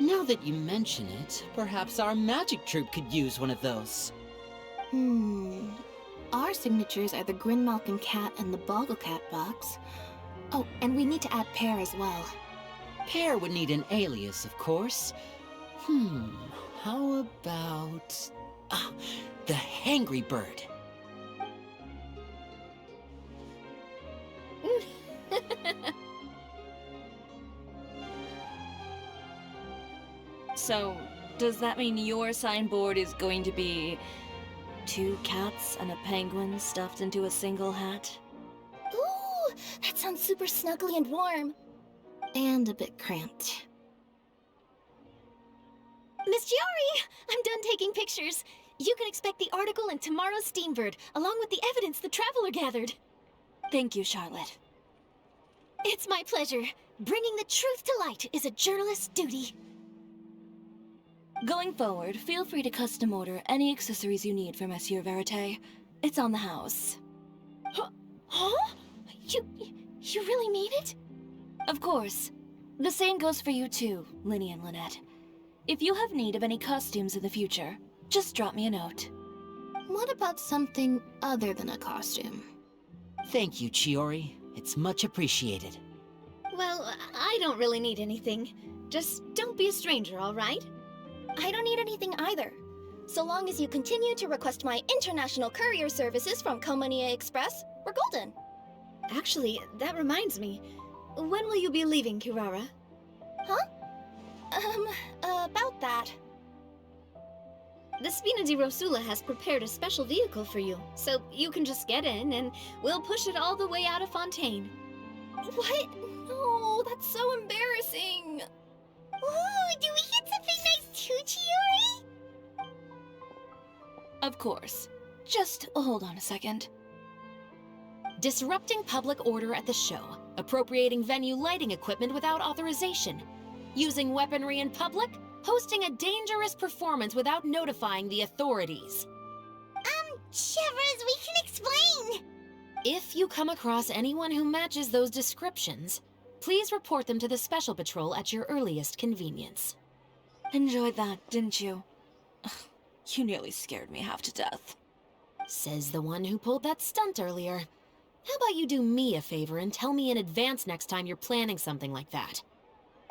Speaker 13: Now that you mention it, perhaps our magic troupe could use one of those.
Speaker 2: Our signatures are the Grinmalkin Cat and the Bogglecat box. Oh, and we need to add Pear as well.
Speaker 13: Pear would need an alias, of course. How about... the Hangry Bird.
Speaker 2: So, does that mean your signboard is going to be 2 cats and a penguin stuffed into a single hat?
Speaker 6: Ooh, that sounds super snuggly and warm.
Speaker 2: And a bit cramped.
Speaker 12: Miss Chiori! I'm done taking pictures. You can expect the article in tomorrow's Steambird, along with the evidence the Traveler gathered.
Speaker 2: Thank you, Charlotte.
Speaker 12: It's my pleasure. Bringing the truth to light is a journalist's duty.
Speaker 2: Going forward, feel free to custom order any accessories you need for Monsieur Verite. It's on the house.
Speaker 12: Huh? You really mean it?
Speaker 2: Of course. The same goes for you too, Linny and Lynette. If you have need of any costumes in the future, just drop me a note.
Speaker 6: What about something other than a costume?
Speaker 13: Thank you, Chiori. It's much appreciated.
Speaker 12: Well, I don't really need anything. Just don't be a stranger, all right?
Speaker 6: I don't need anything either. So long as you continue to request my international courier services from Komania Express, we're golden.
Speaker 12: Actually, that reminds me. When will you be leaving, Kirara?
Speaker 6: Huh? About that.
Speaker 12: The Spina di Rosula has prepared a special vehicle for you, so you can just get in and we'll push it all the way out of Fontaine.
Speaker 6: What? No, that's so embarrassing.
Speaker 1: Ooh, do we get something nice too, Chiori?
Speaker 2: Of course. Just hold on a second.
Speaker 4: Disrupting public order at the show, appropriating venue lighting equipment without authorization, using weaponry in public, hosting a dangerous performance without notifying the authorities.
Speaker 1: Shivers, we can explain!
Speaker 4: If you come across anyone who matches those descriptions, please report them to the Special Patrol at your earliest convenience.
Speaker 2: Enjoyed that, didn't you? Ugh, you nearly scared me half to death.
Speaker 4: Says the one who pulled that stunt earlier. How about you do me a favor and tell me in advance next time you're planning something like that?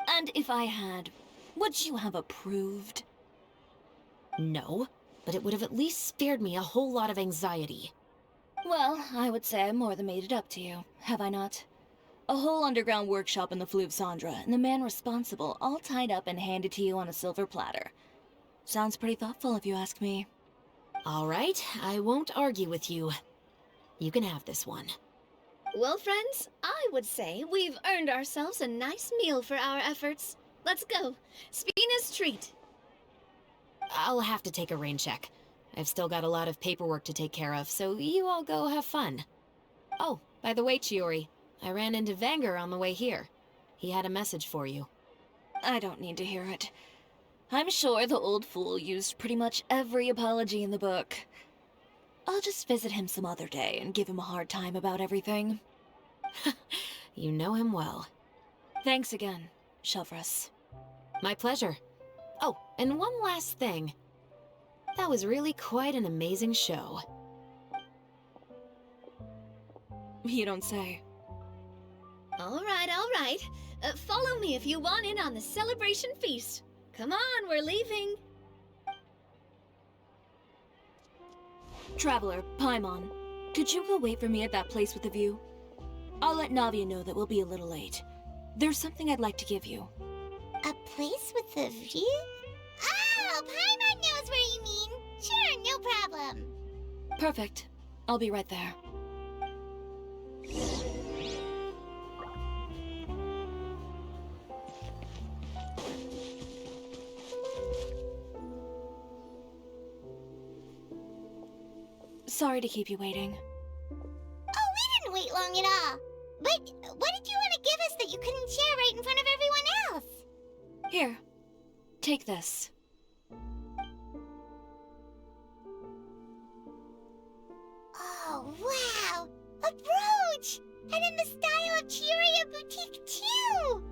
Speaker 2: And if I had, would you have approved?
Speaker 4: No, but it would have at least spared me a whole lot of anxiety.
Speaker 2: Well, I would say I more than made it up to you, have I not? A whole underground workshop in the Fleuve Cendra, and the man responsible all tied up and handed to you on a silver platter. Sounds pretty thoughtful if you ask me.
Speaker 4: All right, I won't argue with you. You can have this one.
Speaker 12: Well, friends, I would say we've earned ourselves a nice meal for our efforts. Let's go. Spina's treat.
Speaker 4: I'll have to take a rain check. I've still got a lot of paperwork to take care of, so you all go have fun. Oh, by the way, Chiori, I ran into Wenger on the way here. He had a message for you.
Speaker 2: I don't need to hear it. I'm sure the old fool used pretty much every apology in the book. I'll just visit him some other day and give him a hard time about everything.
Speaker 4: You know him well.
Speaker 2: Thanks again, Shelvrus.
Speaker 4: My pleasure. Oh, and one last thing. That was really quite an amazing show.
Speaker 2: You don't say.
Speaker 12: All right. Follow me if you want in on the celebration feast. Come on, we're leaving.
Speaker 2: Traveler, Paimon, could you go wait for me at that place with the view? I'll let Navia know that we'll be a little late. There's something I'd like to give you.
Speaker 1: A place with a view? Oh, Paimon knows where you mean. Sure, no problem.
Speaker 2: Perfect. I'll be right there. Sorry to keep you waiting.
Speaker 1: Oh, we didn't wait long at all. But what did you want to give us that you couldn't share right in front of everyone else?
Speaker 2: Here, take this.
Speaker 1: Oh, wow! A brooch! And in the style of Chiori Boutique, too!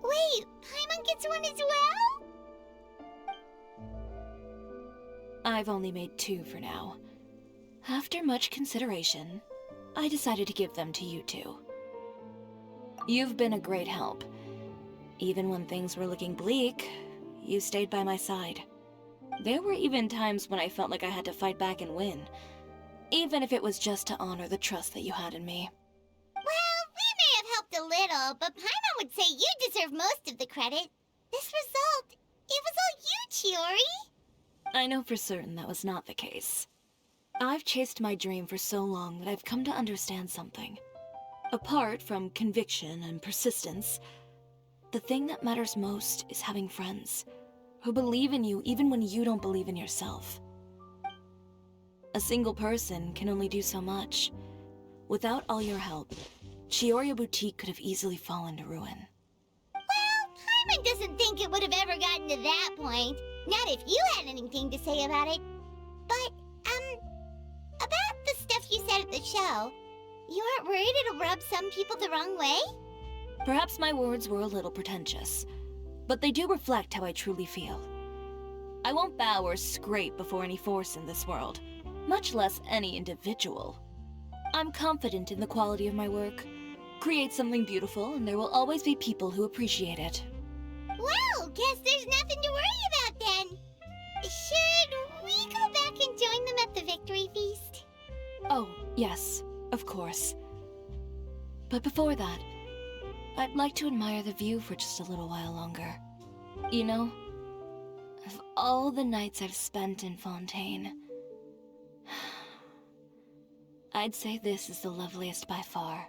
Speaker 1: Wait, Paimon gets one as well?
Speaker 3: I've only made 2 for now. After much consideration, I decided to give them to you two. You've been a great help. Even when things were looking bleak, you stayed by my side. There were even times when I felt like I had to fight back and win, even if it was just to honor the trust that you had in me.
Speaker 1: Well, we may have helped a little, but Paimon would say you deserve most of the credit. This result, it was all you, Chiori.
Speaker 3: I know for certain that was not the case. I've chased my dream for so long that I've come to understand something. Apart from conviction and persistence, the thing that matters most is having friends who believe in you even when you don't believe in yourself. A single person can only do so much. Without all your help, Chiori Boutique could have easily fallen to ruin.
Speaker 1: Well, Paimon doesn't think it would have ever gotten to that point. Not if you had anything to say about it. But, about the stuff you said at the show, you aren't worried it'll rub some people the wrong way?
Speaker 3: Perhaps my words were a little pretentious, but they do reflect how I truly feel. I won't bow or scrape before any force in this world, much less any individual. I'm confident in the quality of my work. Create something beautiful, and there will always be people who appreciate it.
Speaker 1: Well, guess there's nothing to worry about then. Should we go back and join them at the victory feast?
Speaker 3: Oh, yes, of course. But before that, I'd like to admire the view for just a little while longer. You know, of all the nights I've spent in Fontaine, I'd say this is the loveliest by far.